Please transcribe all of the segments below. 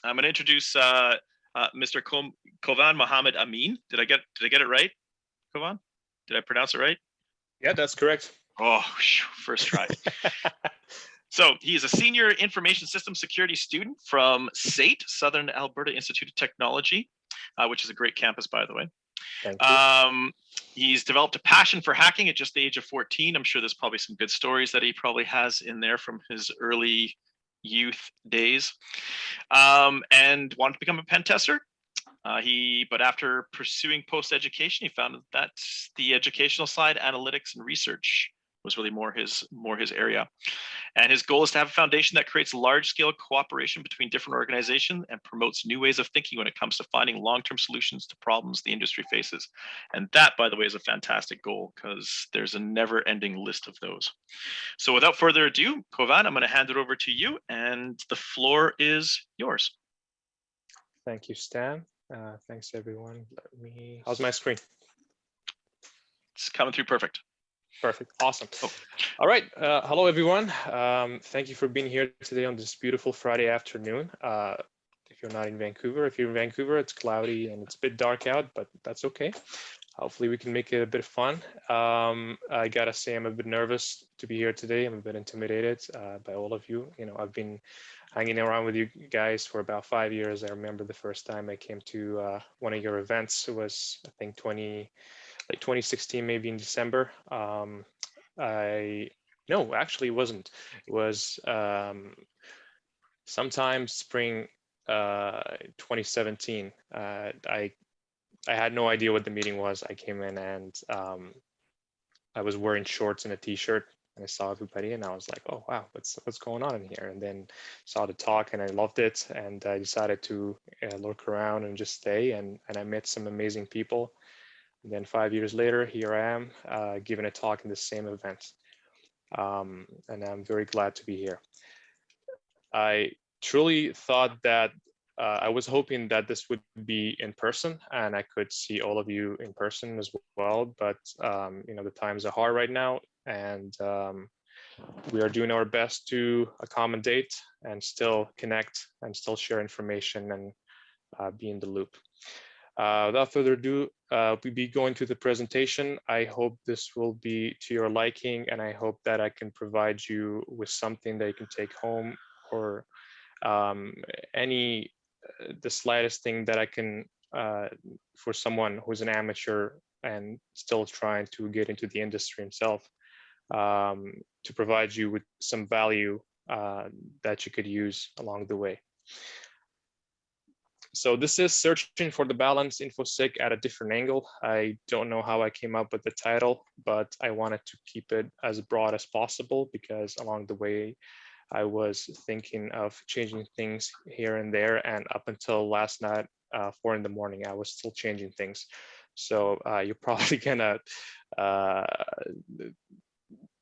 I'm going to introduce Mr. Kovan Mohammed Amin. Did I get it right, Kovan? Did I pronounce it right? Yeah, that's correct. Oh, first try. So he's a senior information system security student from SAIT, Southern Alberta Institute of Technology, which is a great campus, by the way. Thank you. He's developed a passion for hacking at just the age of 14. I'm sure there's probably some good stories that he probably has in there from his early youth days, and wanted to become a pen tester. But after pursuing post-education, he found that the educational side, analytics and research, was really more his area. And his goal is to have a foundation that creates large-scale cooperation between different organizations and promotes new ways of thinking when it comes to finding long-term solutions to problems the industry faces. And that, by the way, is a fantastic goal because there's a never-ending list of those. So without further ado, Kovan, I'm going to hand it over to you, and the floor is yours. Thank you, Stan. Thanks, everyone. How's my screen? It's coming through perfect. Perfect. Awesome. All right. Hello, everyone. Thank you for being here today on this beautiful Friday afternoon. If you're not in Vancouver, if you're in Vancouver, it's cloudy and it's a bit dark out, but that's okay. Hopefully we can make it a bit of fun. I gotta say I'm a bit nervous to be here today. I'm a bit intimidated by all of you. You know, I've been hanging around with you guys for about 5 years. I remember the first time I came to one of your events. It was, I think, 2016, maybe in December. No, actually it wasn't. It was sometime spring 2017. I had no idea what the meeting was. I came in and I was wearing shorts and a t-shirt, and I saw everybody and I was like, oh wow, what's going on in here? And then saw the talk and I loved it, and I decided to look around and just stay, and I met some amazing people. And then 5 years later, here I am giving a talk in the same event. And I'm very glad to be here. I truly thought that I was hoping that this would be in person and I could see all of you in person as well. But, you know, the times are hard right now, and we are doing our best to accommodate and still connect and still share information and be in the loop. Without further ado, we'll be going through the presentation. I hope this will be to your liking, and I hope that I can provide you with something that you can take home, or the slightest thing that I can, for someone who's an amateur and still trying to get into the industry himself, to provide you with some value that you could use along the way. So this is Searching for the Balance InfoSec at a Different Angle. I don't know how I came up with the title, but I wanted to keep it as broad as possible because along the way, I was thinking of changing things here and there. And up until last night, 4 in the morning, I was still changing things. So you're probably gonna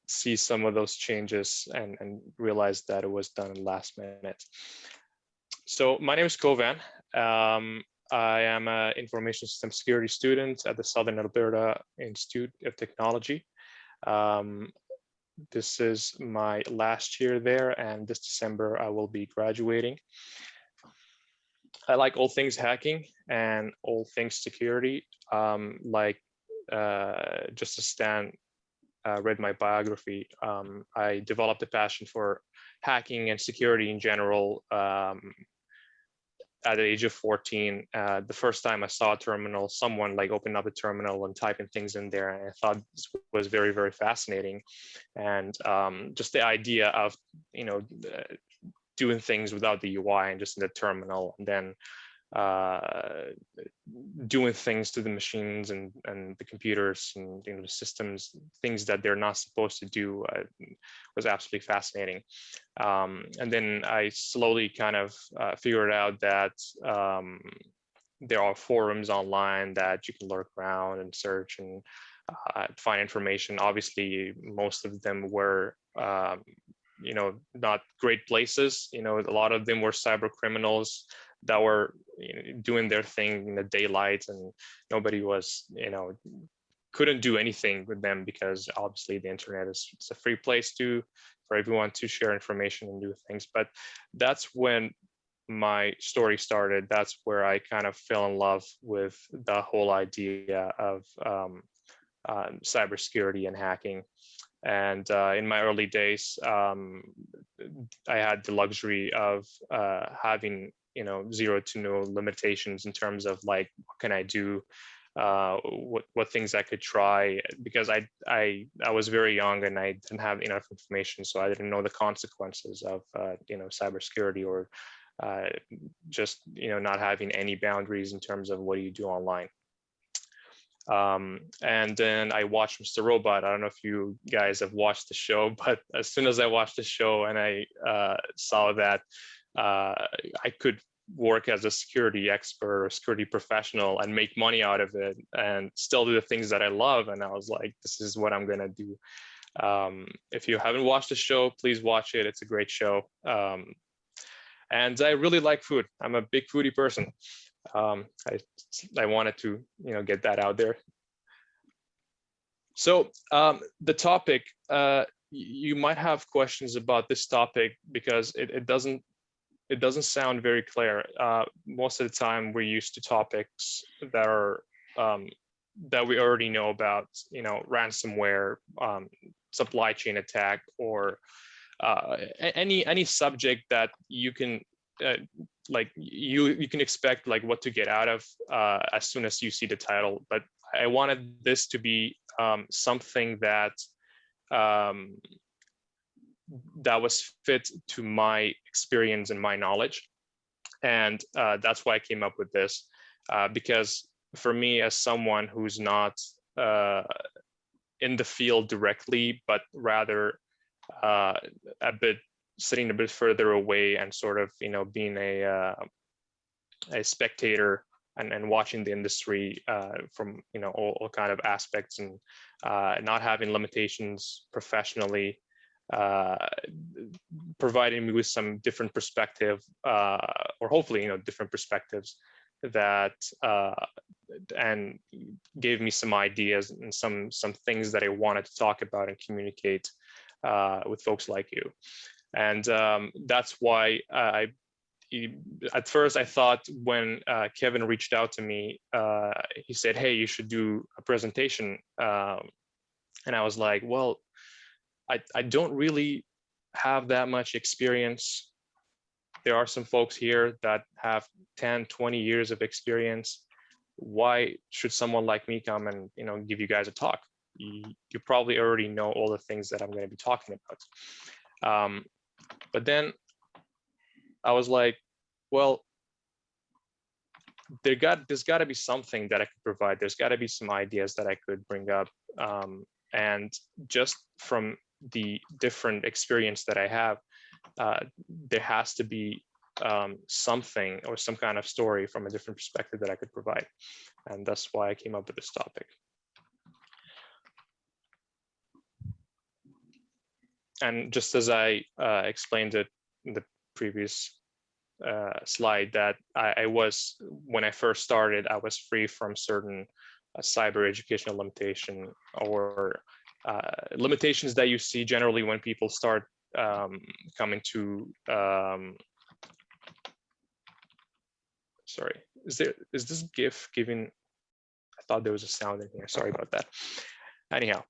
see some of those changes and realize that it was done last minute. So my name is Kovan. I am an information system security student at the Southern Alberta Institute of Technology. This is my last year there, and this December I will be graduating. I like all things hacking and all things security. Just as Stan read my biography, I developed a passion for hacking and security in general at the age of 14. The first time I saw a terminal, someone like opened up a terminal and typing things in there, and I thought this was very, very fascinating. And just the idea of, you know, doing things without the UI and just in the terminal, and then doing things to the machines and the computers and, you know, the systems, things that they're not supposed to do, was absolutely fascinating. And then I slowly kind of figured out that there are forums online that you can lurk around and search and find information. Obviously, most of them were you know, not great places. You know, a lot of them were cyber criminals that were, you know, doing their thing in the daylight, and nobody was, you know, couldn't do anything with them because obviously the internet is, it's a free place for everyone to share information and do things. But that's when my story started. That's where I kind of fell in love with the whole idea of cybersecurity and hacking. And in my early days, I had the luxury of having, you know, zero to no limitations in terms of like, what can I do, what things I could try, because I was very young and I didn't have enough information, so I didn't know the consequences of you know, cybersecurity, or just, you know, not having any boundaries in terms of what do you do online. And then I watched Mr. Robot. I don't know if you guys have watched the show, but as soon as I watched the show and I saw that I could work as a security expert or security professional and make money out of it and still do the things that I love, and I was like, this is what I'm gonna do. If you haven't watched the show, please watch it. It's a great show. And I really like food. I'm a big foodie person. I wanted to, you know, get that out there. So the topic, you might have questions about this topic because it doesn't sound very clear. Most of the time we're used to topics that are that we already know about, you know, ransomware, supply chain attack, or any subject that you can like you can expect like what to get out of as soon as you see the title. But I wanted this to be something that that was fit to my experience and my knowledge, and that's why I came up with this, because for me, as someone who's not in the field directly, but rather sitting a bit further away and sort of, you know, being a spectator and watching the industry from, you know, all kind of aspects, and not having limitations professionally, providing me with some different perspective, or hopefully, you know, different perspectives that and gave me some ideas and some things that I wanted to talk about and communicate with folks like you. And that's why at first I thought, when Kevin reached out to me, he said, hey, you should do a presentation. And I was like, well, I don't really have that much experience. There are some folks here that have 10, 20 years of experience. Why should someone like me come and, you know, give you guys a talk? You probably already know all the things that I'm going to be talking about. But then I was like, well, there's got to be something that I could provide. There's got to be some ideas that I could bring up. And just from the different experience that I have, there has to be something or some kind of story from a different perspective that I could provide. And that's why I came up with this topic. And just as I explained it in the previous slide, that I was, when I first started, I was free from certain cyber educational limitation, or limitations that you see generally when people start coming to, sorry, is this GIF giving, I thought there was a sound in here, sorry about that. Anyhow,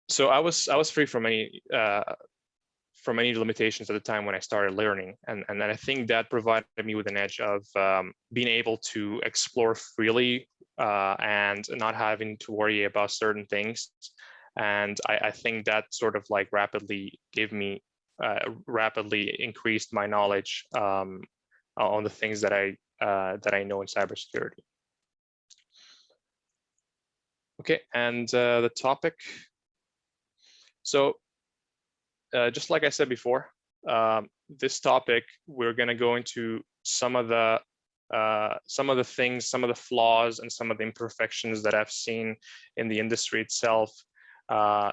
so I was free from any limitations at the time when I started learning, and I think that provided me with an edge of being able to explore freely and not having to worry about certain things. And I think that sort of like rapidly gave me rapidly increased my knowledge on the things that I know in cybersecurity. Okay, and the topic. So just like I said before, this topic, we're going to go into some of the things, some of the flaws, and some of the imperfections that I've seen in the industry itself.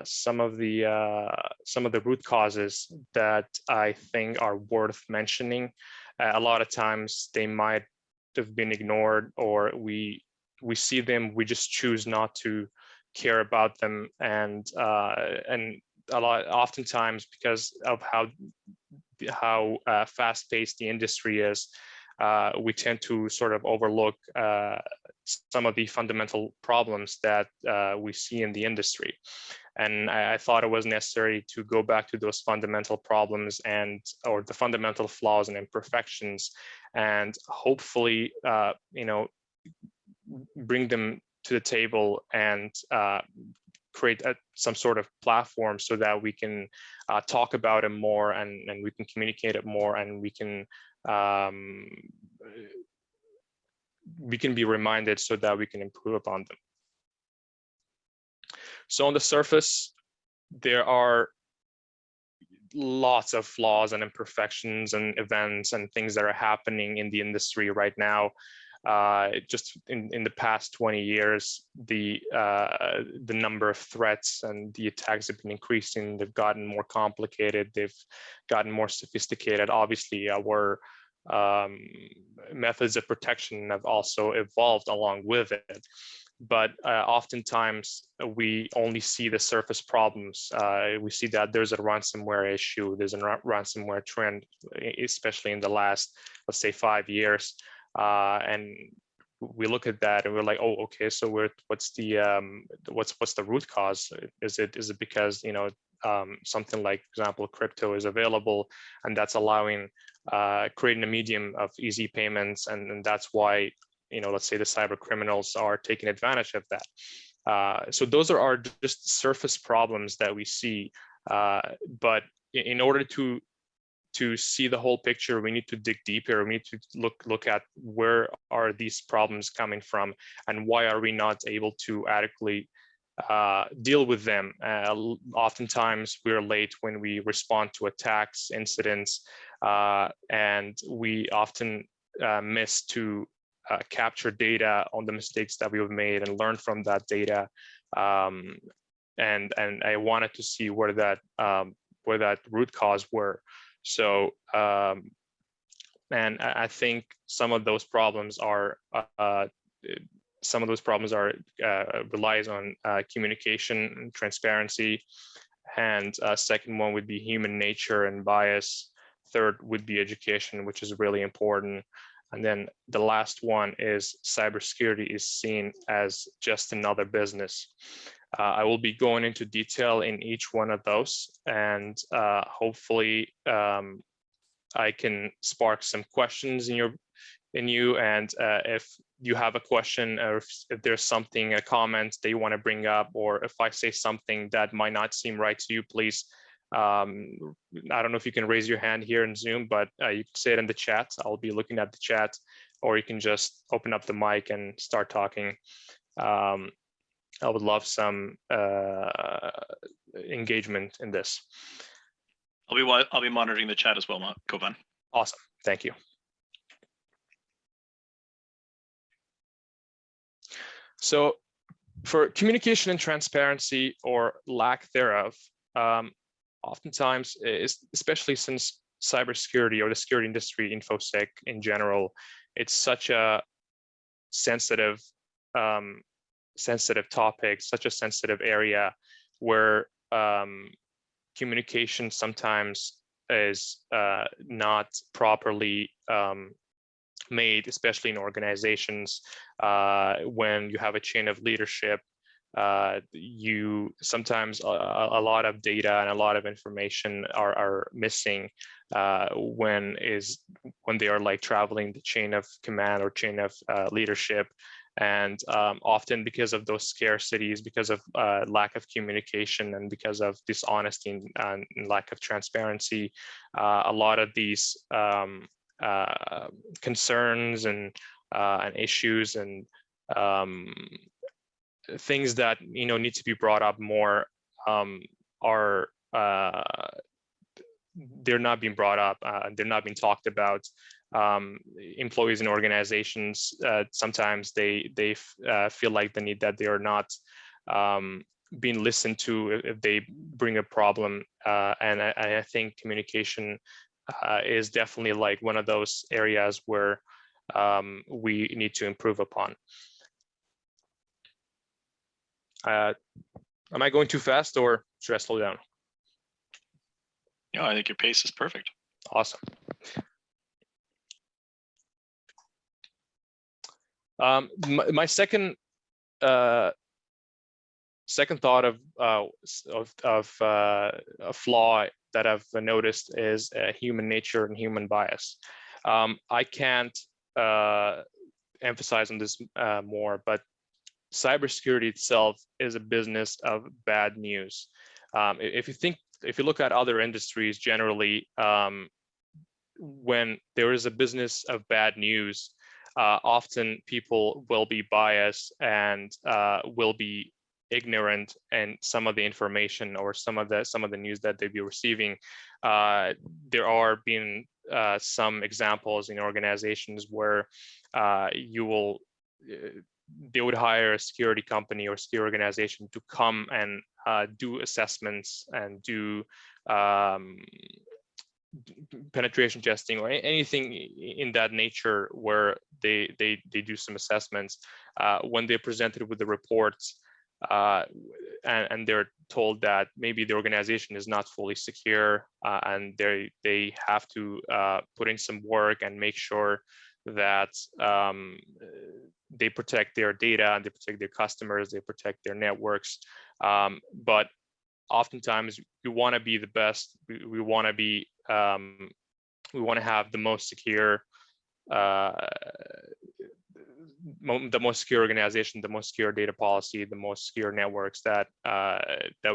Some of the root causes that I think are worth mentioning. A lot of times they might have been ignored, or we see them, we just choose not to care about them, and oftentimes because of how how fast-paced the industry is, we tend to sort of overlook some of the fundamental problems that we see in the industry. And I thought it was necessary to go back to those fundamental problems or the fundamental flaws and imperfections, and hopefully, bring them to the table and create some sort of platform so that we can talk about it more, and we can communicate it more, and we can be reminded so that we can improve upon them. So on the surface, there are lots of flaws and imperfections and events and things that are happening in the industry right now. Just in the past 20 years, the number of threats and the attacks have been increasing. They've gotten more complicated. They've gotten more sophisticated. Obviously, our methods of protection have also evolved along with it. But oftentimes we only see the surface problems. We see that there's a ransomware issue, there's a ransomware trend, especially in the last, let's say, 5 years. And we look at that and we're like, oh, okay, so what's the root cause? Is it because something like, for example, crypto is available, and that's allowing creating a medium of easy payments, and that's why let's say the cyber criminals are taking advantage of that. So those are our just surface problems that we see. But in order to see the whole picture, we need to dig deeper. We need to look at where are these problems coming from, and why are we not able to adequately deal with them. Oftentimes we're late when we respond to attacks, incidents, and we often miss to capture data on the mistakes that we've made and learn from that data. And I wanted to see where that root cause were. So, and I think some of those problems relies on communication and transparency. And second one would be human nature and bias. Third would be education, which is really important. And then the last one is cybersecurity is seen as just another business. I will be going into detail in each one of those, and hopefully I can spark some questions in you. And if you have a question, or if there's something, a comment that you want to bring up, or if I say something that might not seem right to you, please, I don't know if you can raise your hand here in Zoom, but you can say it in the chat. I'll be looking at the chat, or you can just open up the mic and start talking. I would love some engagement in this. I'll be monitoring the chat as well, Kovan. Awesome, thank you. So for communication and transparency, or lack thereof, oftentimes, especially since cybersecurity or the security industry, InfoSec in general, it's such a sensitive topic, such a sensitive area, where communication sometimes is not properly made, especially in organizations. When you have a chain of leadership, you sometimes a lot of data and a lot of information are missing when they are like traveling the chain of command or chain of leadership. And often because of those scarcities, because of lack of communication, and because of dishonesty and lack of transparency, a lot of these concerns and issues and things that need to be brought up more are they're not being brought up. They're not being talked about. Employees in organizations sometimes they feel like the need that they are not being listened to if they bring a problem, and I think communication is definitely like one of those areas where we need to improve upon. Am I going too fast, or should I slow down? No, I think your pace is perfect. Awesome. My second thought of a flaw that I've noticed is human nature and human bias. I can't emphasize on this more, but cybersecurity itself is a business of bad news. If you look at other industries generally, when there is a business of bad news, often people will be biased and will be ignorant in some of the information or some of the news that they'll be receiving. There are been some examples in organizations where they would hire a security company or security organization to come and do assessments and do penetration testing or anything in that nature, where they do some assessments. When they're presented with the reports and they're told that maybe the organization is not fully secure, and they have to put in some work and make sure that they protect their data and they protect their customers, they protect their networks. But oftentimes we want to be the best. We want to be we want to have the most secure organization, the most secure data policy, the most secure networks that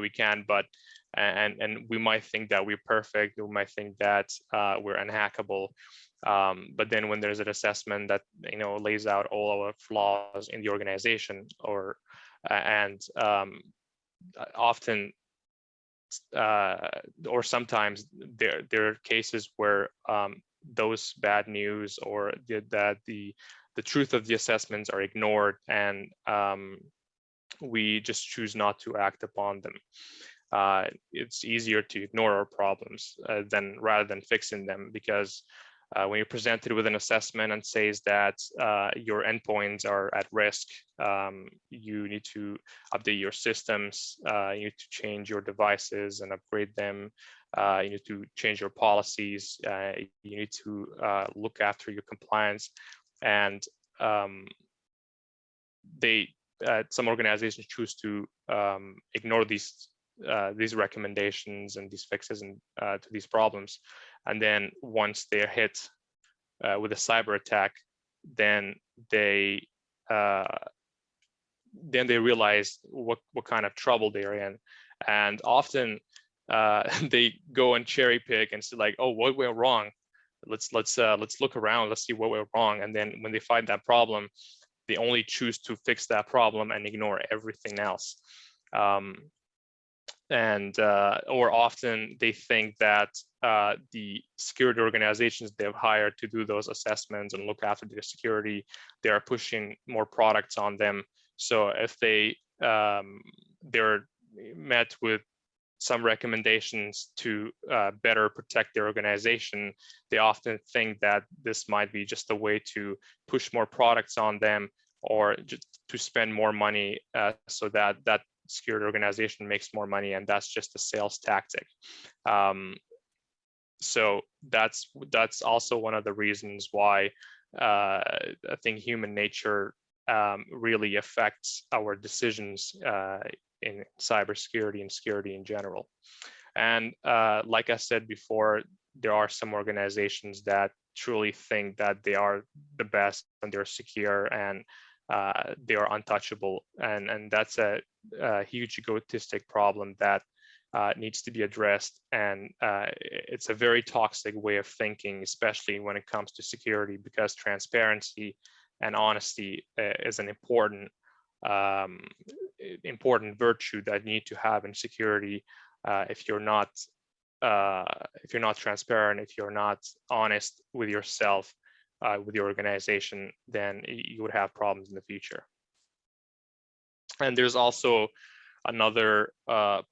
we can. But and we might think that we're perfect. We might think that we're unhackable. But then when there's an assessment that lays out all our flaws in the organization, or often or sometimes there are cases where those bad news or that the truth of the assessments are ignored, and we just choose not to act upon them. It's easier to ignore our problems rather than fixing them, because when you're presented with an assessment and says that your endpoints are at risk, you need to update your systems, you need to change your devices and upgrade them, you need to change your policies, you need to look after your compliance. And some organizations choose to ignore these recommendations and these fixes and to these problems. And then once they're hit with a cyber attack, then they realize what kind of trouble they're in. And often they go and cherry pick and say like, oh, what went wrong? Let's look around, let's see what went wrong. And then when they find that problem, they only choose to fix that problem and ignore everything else. Or often they think that the security organizations they've hired to do those assessments and look after their security, they are pushing more products on them. So if they're met with some recommendations to better protect their organization, they often think that this might be just a way to push more products on them, or just to spend more money so that security organization makes more money, and that's just a sales tactic. So that's also one of the reasons why I think human nature really affects our decisions in cybersecurity and security in general. And like I said before, there are some organizations that truly think that they are the best and they're secure and they are untouchable, and that's a huge egotistic problem that needs to be addressed. And it's a very toxic way of thinking, especially when it comes to security, because transparency and honesty is an important virtue that you need to have in security. If you're not transparent, if you're not honest with yourself, with your organization, then you would have problems in the future. And there's also another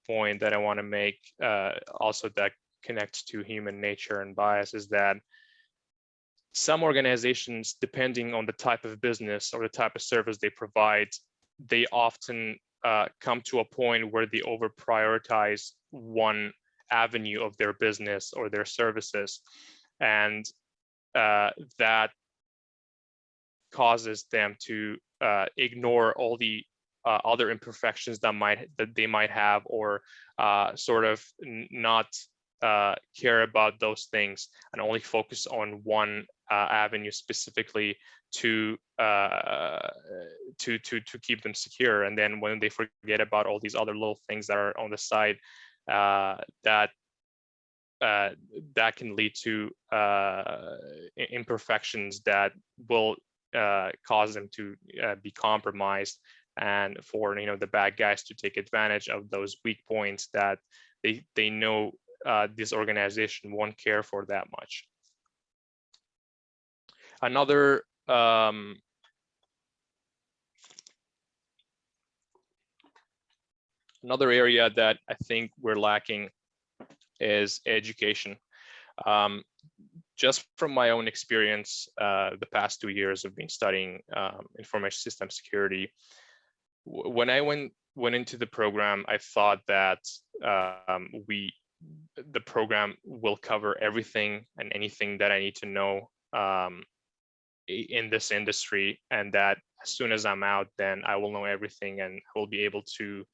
point that I want to make also that connects to human nature and bias, is that some organizations, depending on the type of business or the type of service they provide, they often come to a point where they over prioritize one avenue of their business or their services, and that causes them to ignore all the other imperfections that they might have, or sort of not care about those things, and only focus on one avenue specifically to keep them secure. And then when they forget about all these other little things that are on the side, that can lead to imperfections that will cause them to be compromised, and for the bad guys to take advantage of those weak points that they know this organization won't care for that much. Another area that I think we're lacking is education. Just from my own experience, the past 2 years of been studying information system security. When I went into the program, I thought that the program will cover everything and anything that I need to know in this industry, and that as soon as I'm out, then I will know everything and I will be able to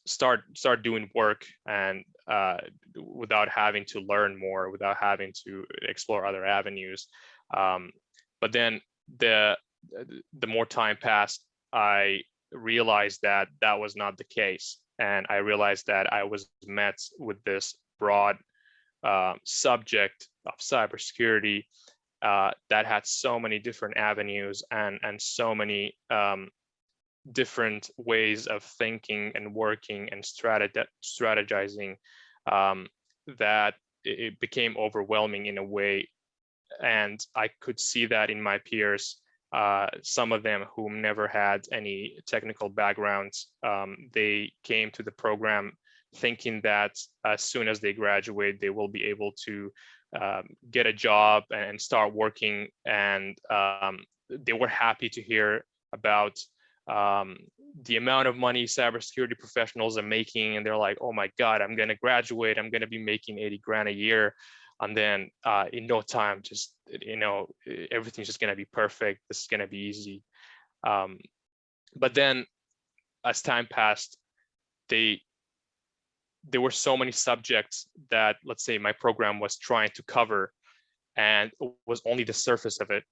start doing work, and without having to learn more, without having to explore other avenues. But then the more time passed, I realized that that was not the case, and I realized that I was met with this broad subject of cybersecurity that had so many different avenues and so many different ways of thinking and working and strategizing, that it became overwhelming in a way. And I could see that in my peers, some of them who never had any technical backgrounds. They came to the program thinking that as soon as they graduate, they will be able to get a job and start working. And they were happy to hear about the amount of money cybersecurity professionals are making, and they're like, oh my God, I'm going to graduate, I'm going to be making 80 grand a year, and then in no time, just everything's just going to be perfect, this is going to be easy. But then as time passed, there were so many subjects that, let's say, my program was trying to cover, and it was only the surface of it.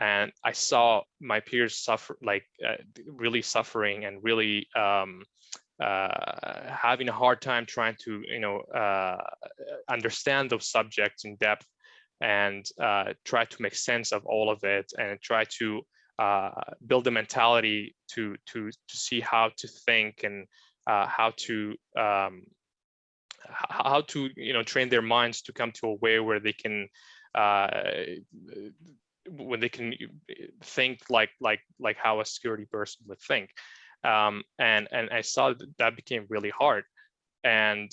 And I saw my peers suffer, really suffering, and really having a hard time trying to, understand those subjects in depth, and try to make sense of all of it, and try to build a mentality to see how to think, and how to train their minds to come to a way where they can think like how a security person would think. And I saw that became really hard. And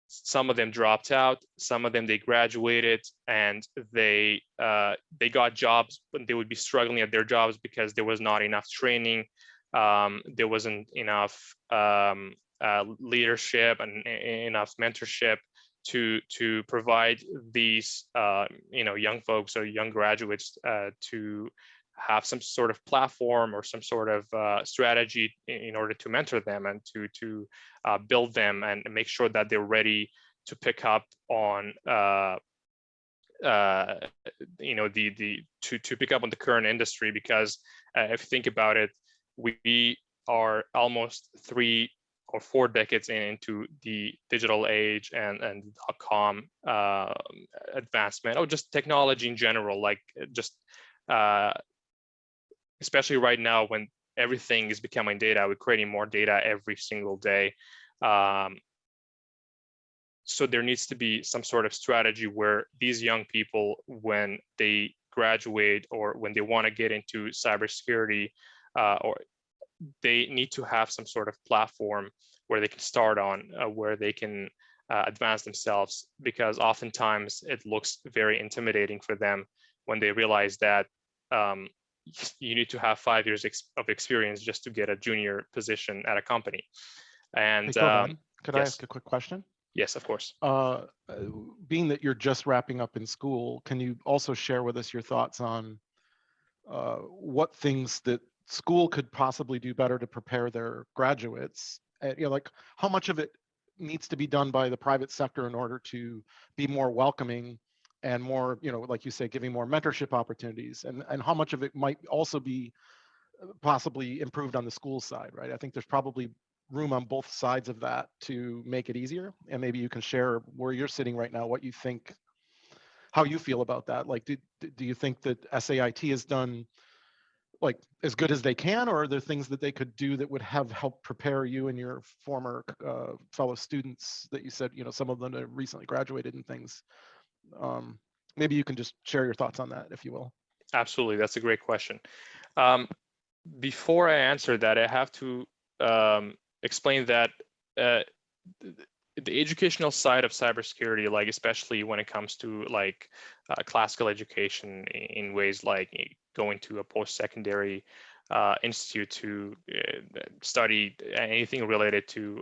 some of them dropped out, some of them they graduated, and they got jobs, but they would be struggling at their jobs because there was not enough training, there wasn't enough leadership and enough mentorship to provide these young folks or young graduates to have some sort of platform or some sort of strategy in order to mentor them and to build them and make sure that they're ready to pick up on to pick up on the current industry. Because if you think about it, we are almost 3 or 4 decades into the digital age and .com advancement, or just technology in general, just especially right now when everything is becoming data, we're creating more data every single day. So there needs to be some sort of strategy where these young people, when they graduate or when they want to get into cybersecurity, or they need to have some sort of platform where they can start on, where they can advance themselves, because oftentimes it looks very intimidating for them when they realize that you need to have 5 years of experience just to get a junior position at a company. And Hey, Kovan, could I yes. ask a quick question? Yes, of course. Being that you're just wrapping up in school, can you also share with us your thoughts on what things that school could possibly do better to prepare their graduates? You know, like how much of it needs to be done by the private sector in order to be more welcoming and more, you know, like you say, giving more mentorship opportunities, and how much of it might also be possibly improved on the school side, right? I think there's probably room on both sides of that to make it easier. And maybe you can share where you're sitting right now, what you think, how you feel about that. Like, do you think that SAIT has done like as good as they can, or are there things that they could do that would have helped prepare you and your former fellow students that you said, you know, some of them have recently graduated and things? Maybe you can just share your thoughts on that, if you will. Absolutely, that's a great question. Before I answer that, I have to explain that the educational side of cybersecurity, like especially when it comes to like classical education in ways like going to a post-secondary institute to study anything related to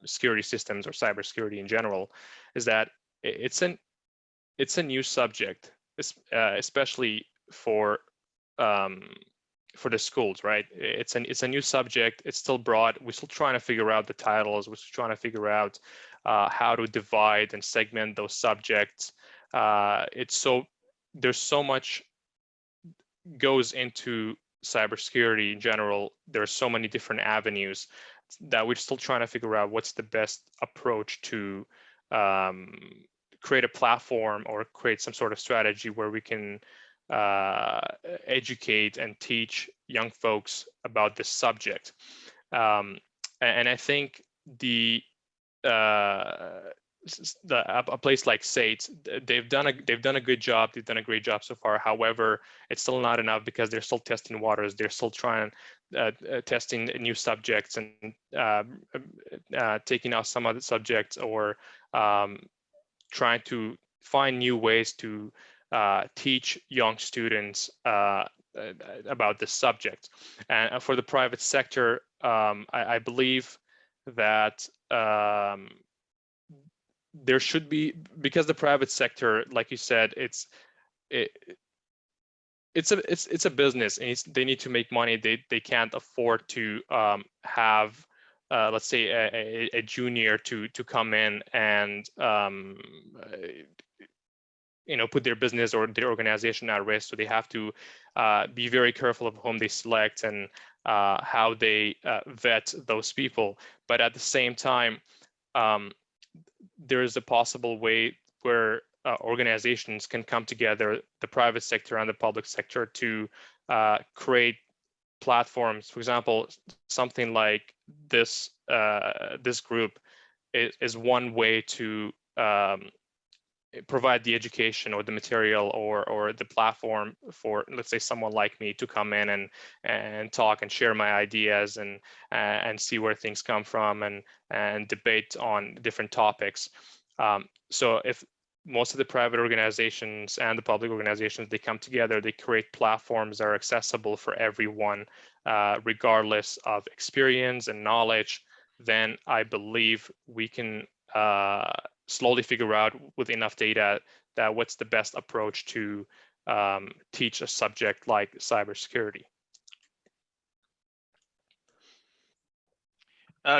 security systems or cybersecurity in general, is that it's a new subject, especially for the schools, right? It's a new subject. It's still broad. We're still trying to figure out the titles. We're still trying to figure out how to divide and segment those subjects. There's so much goes into cybersecurity in general. There are so many different avenues that we're still trying to figure out what's the best approach to create a platform or create some sort of strategy where we can educate and teach young folks about this subject. And I think a place like SAIT, they've done a good job. They've done a great job so far. However, it's still not enough because they're still testing waters. They're still trying testing new subjects and taking out some other subjects, or trying to find new ways to teach young students about this subject. And for the private sector, I believe that there should be, because the private sector, like you said, it's a business, and they need to make money. They can't afford to have let's say a junior to come in and put their business or their organization at risk. So they have to be very careful of whom they select and how they vet those people. But at the same time, there is a possible way where organizations can come together, the private sector and the public sector, to create platforms. For example, something like this group is one way to provide the education or the material or the platform for, let's say, someone like me to come in and talk and share my ideas and see where things come from and debate on different topics. So if most of the private organizations and the public organizations, they come together, they create platforms that are accessible for everyone, regardless of experience and knowledge, then I believe we can slowly figure out with enough data that what's the best approach to teach a subject like cybersecurity.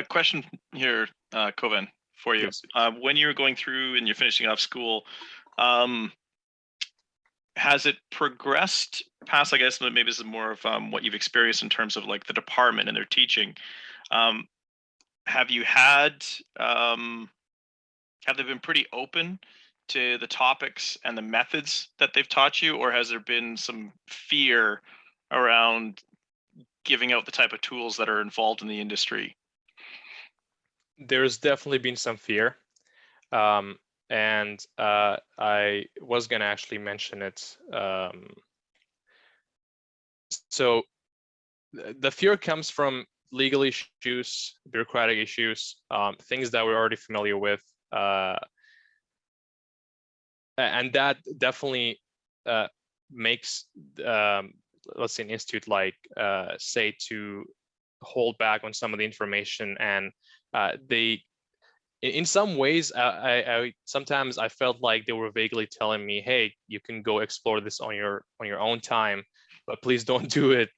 Question here, Kovan, for you. Yes. When you're going through and you're finishing off school, has it progressed past, I guess maybe this is more of what you've experienced in terms of like the department and their teaching? Have you had, have they been pretty open to the topics and the methods that they've taught you, or has there been some fear around giving out the type of tools that are involved in the industry? There's definitely been some fear. And I was going to actually mention it. So the fear comes from legal issues, bureaucratic issues, things that we're already familiar with. And that definitely makes, let's say, an institute like SAIT to hold back on some of the information and they, in some ways, I sometimes I felt like they were vaguely telling me, hey, you can go explore this on your own time, but please don't do it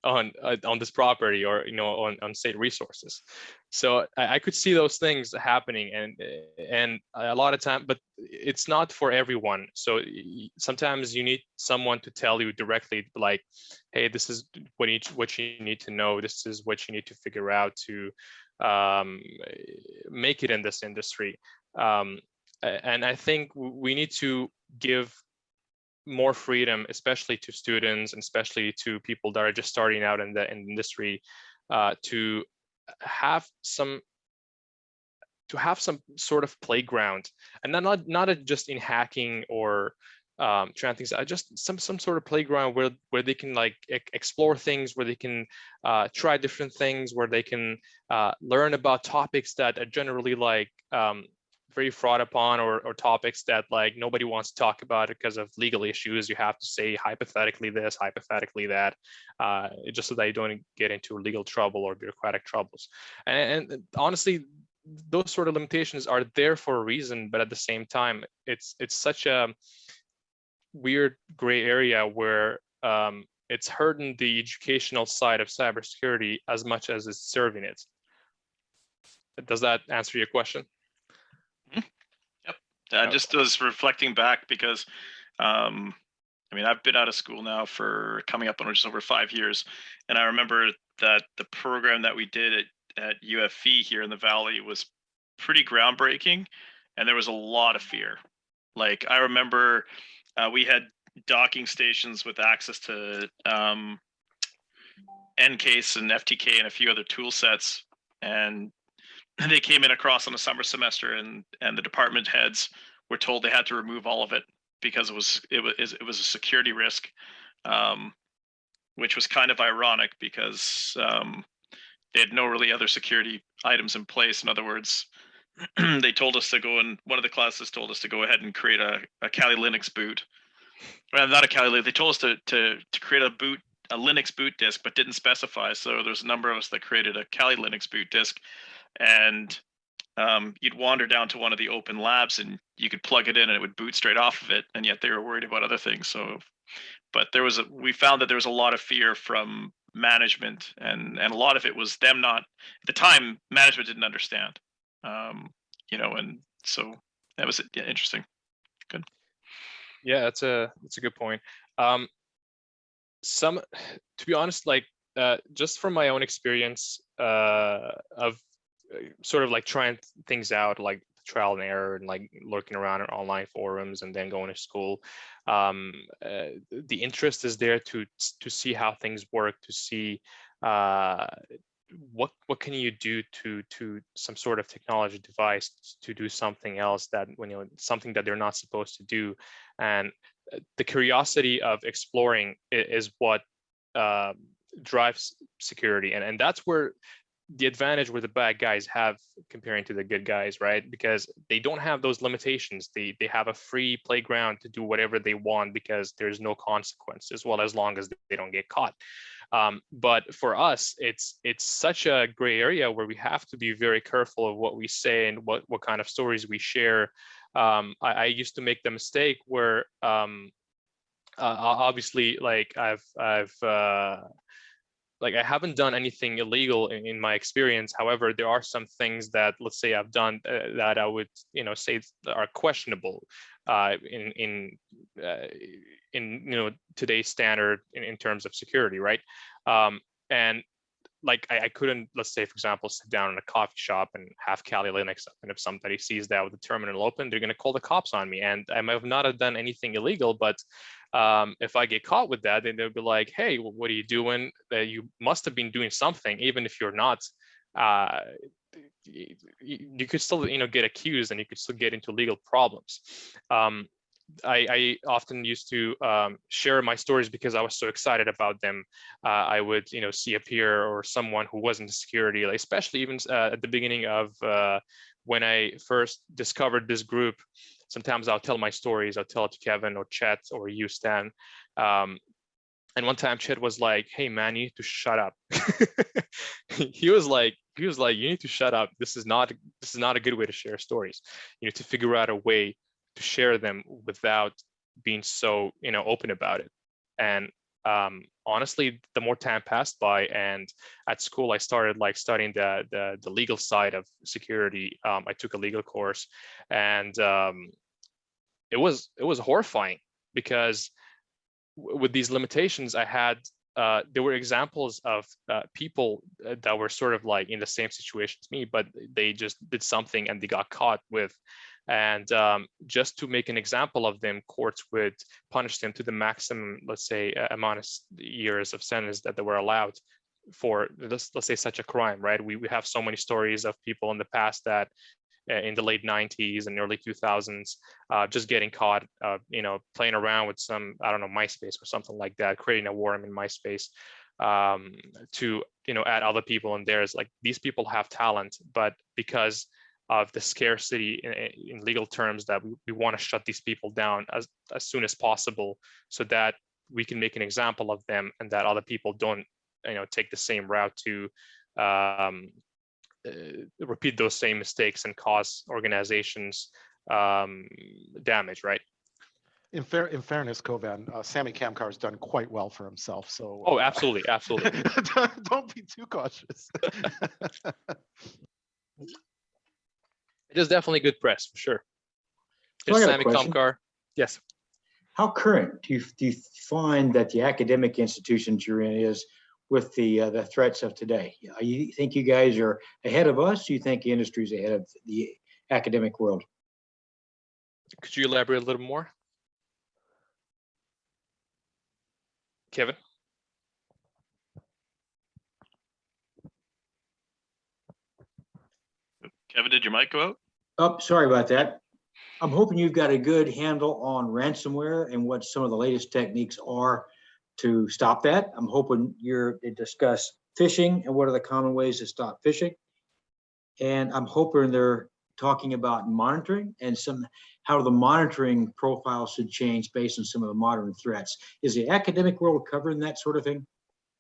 on this property, or on state resources. So I could see those things happening, and a lot of time, but it's not for everyone. So sometimes you need someone to tell you directly, like, hey, this is what you need to know, this is what you need to figure out to make it in this industry. And I think we need to give more freedom, especially to students, and especially to people that are just starting out in the industry, to have some sort of playground, and not just in hacking or trying things out, just some sort of playground where they can like explore things, where they can try different things, where they can learn about topics that are generally like very fraught upon, or topics that like nobody wants to talk about because of legal issues. You have to say hypothetically this, hypothetically that, just so that you don't get into legal trouble or bureaucratic troubles. And honestly, those sort of limitations are there for a reason, but at the same time, it's such a weird gray area where it's hurting the educational side of cybersecurity as much as it's serving it. Does that answer your question? Yep. I just was reflecting back because, I mean, I've been out of school now for coming up on just over 5 years, and I remember that the program that we did at UFE here in the Valley was pretty groundbreaking, and there was a lot of fear. Like, I remember we had docking stations with access to NCASE and FTK and a few other tool sets, and they came in across on the summer semester, and the department heads were told they had to remove all of it because it was a security risk, which was kind of ironic because they had no really other security items in place. In other words, they told us to go, and one of the classes told us to go ahead and create a Kali Linux boot. Well, not a Kali Linux. They told us to create a Linux boot disk, but didn't specify. So there's a number of us that created a Kali Linux boot disk, and you'd wander down to one of the open labs and you could plug it in and it would boot straight off of it. And yet they were worried about other things. So, but we found that there was a lot of fear from management, and a lot of it was them not, at the time, management didn't understand, and so that was interesting. Good. Yeah, that's a good point. To be honest, like just from my own experience of sort of like trying things out, like trial and error, and like lurking around in online forums and then going to school, the interest is there to see how things work, to see what can you do to some sort of technology device to do something else, that something that they're not supposed to do. And the curiosity of exploring is what drives security, and that's where the advantage where the bad guys have comparing to the good guys, right? Because they don't have those limitations. They have a free playground to do whatever they want because there's no consequences, well, as long as they don't get caught. But for us, it's such a gray area where we have to be very careful of what we say and what kind of stories we share. I used to make the mistake where obviously, like I haven't done anything illegal in my experience. However, there are some things that, let's say, I've done that I would, say are questionable in today's standard in terms of security, right? And like I couldn't, let's say, for example, sit down in a coffee shop and have Kali Linux up, and if somebody sees that with the terminal open, they're going to call the cops on me. And I might not have done anything illegal, but if I get caught with that, then they'll be like, hey, what are you doing? You must have been doing something, even if you're not. You could still, get accused, and you could still get into legal problems. I often used to share my stories because I was so excited about them. I would, see a peer or someone who wasn't in security, like especially even at the beginning of when I first discovered this group. Sometimes I'll tell my stories. I'll tell it to Kevin or Chet or you, Stan. And one time Chet was like, hey man, you need to shut up. He was like, he was like, you need to shut up. This is not a good way to share stories. You need to figure out a way to share them without being so, open about it. And honestly, the more time passed by, and at school I started like studying the legal side of security. I took a legal course, and it was horrifying, because with these limitations I had, there were examples of people that were sort of like in the same situation as me, but they just did something and they got caught with. And just to make an example of them, courts would punish them to the maximum, let's say, amount of years of sentence that they were allowed for, let's say, such a crime, right? We have so many stories of people in the past that in the late 90s and early 2000s, just getting caught, playing around with some, I don't know, MySpace or something like that, creating a worm in MySpace, to, add other people in there. Is like, these people have talent, but because of the scarcity in legal terms, that we want to shut these people down as soon as possible, so that we can make an example of them, and that other people don't, take the same route to repeat those same mistakes and cause organizations damage, right? In fairness, Kovan, Sammy Kamkar has done quite well for himself. So. Oh, absolutely. Don't be too cautious. It is definitely good press, for sure. So I got a Sammy question. Kamkar. Yes. How current do you find that the academic institutions you're in is with the threats of today? You think you guys are ahead of us? Do you think the industry is ahead of the academic world? Could you elaborate a little more, Kevin? Kevin, did your mic go out? Oh, sorry about that. I'm hoping you've got a good handle on ransomware and what some of the latest techniques are to stop that. I'm hoping you're to discuss phishing and what are the common ways to stop phishing. And I'm hoping they're talking about monitoring and how the monitoring profile should change based on some of the modern threats. Is the academic world covering that sort of thing?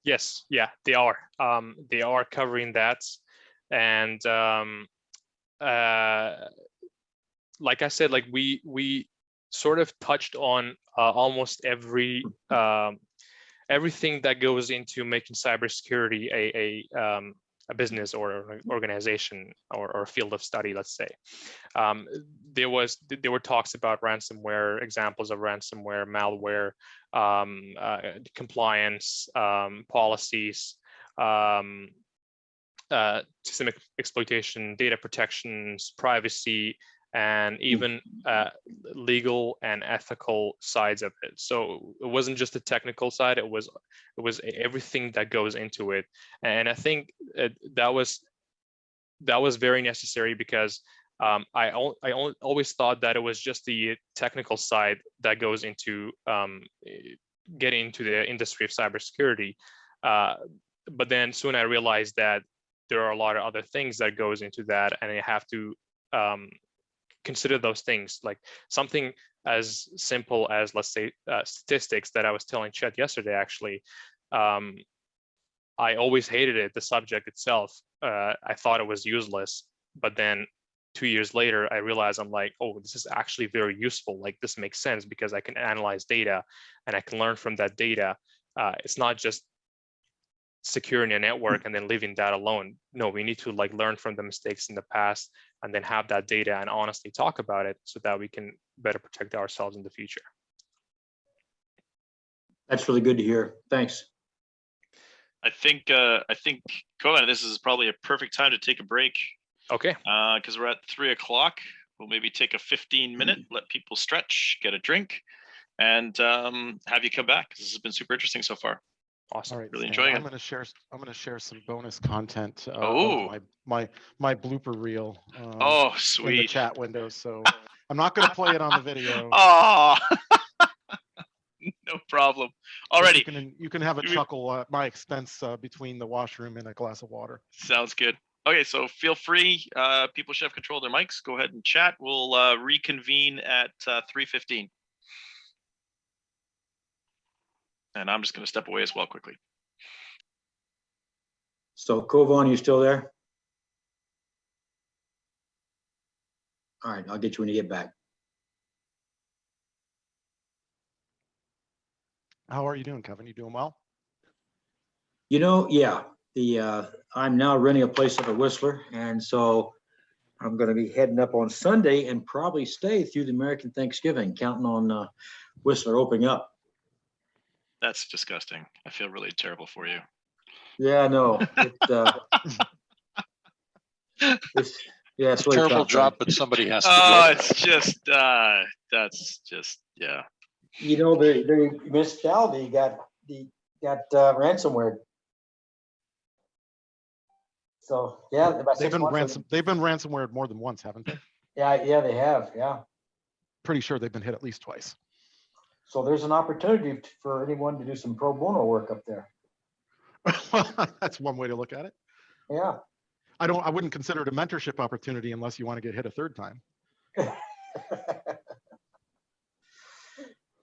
Yes, yeah, they are. They are covering that. And like I said, like we sort of touched on almost everything that goes into making cybersecurity a business or an organization or a field of study, let's say. There were talks about ransomware, examples of ransomware, malware, compliance, policies, systemic exploitation, data protections, privacy, and even legal and ethical sides of it. So it wasn't just the technical side; it was everything that goes into it. And I think that was very necessary, because I always thought that it was just the technical side that goes into getting into the industry of cybersecurity. But then soon I realized that there are a lot of other things that goes into that, and I have to consider those things, like something as simple as, let's say, statistics that I was telling Chet yesterday. Actually, I always hated it, the subject itself. I thought it was useless, but then 2 years later, I realized, I'm like, oh, this is actually very useful. Like, this makes sense because I can analyze data and I can learn from that data. It's not just securing a network and then leaving that alone. No, we need to like learn from the mistakes in the past and then have that data and honestly talk about it, so that we can better protect ourselves in the future. That's really good to hear. Thanks. I think Kovan, this is probably a perfect time to take a break. Okay. Because we're at 3 o'clock. We'll maybe take a 15-minute, let people stretch, get a drink, and have you come back. This has been super interesting so far. Awesome. All right, Really Sam, enjoying it. I'm going to share some bonus content Oh. of my blooper reel Oh, in the sweet. chat window. So I'm not going to play it on the video. Oh, no problem. Alrighty. You can have a chuckle at my expense between the washroom and a glass of water. Sounds good. Okay, so feel free. People should have control of their mics. Go ahead and chat. We'll reconvene at 3:15. And I'm just going to step away as well quickly. So Kovan, you still there? All right, I'll get you when you get back. How are you doing, Kevin? You doing well? You know, yeah, I'm now renting a place up at Whistler, and so I'm going to be heading up on Sunday and probably stay through the American Thanksgiving, counting on Whistler opening up. That's disgusting. I feel really terrible for you. Yeah, no, it's It's a really terrible tough, job, man. but somebody has to do Oh, it. it's just, that's just, yeah. You know, the municipality got ransomware. So yeah, about They've 6 been months. they've been ransomware more than once, haven't they? Yeah, they have. Yeah. Pretty sure they've been hit at least twice. So there's an opportunity for anyone to do some pro bono work up there. That's one way to look at it. Yeah. I wouldn't consider it a mentorship opportunity unless you want to get hit a third time.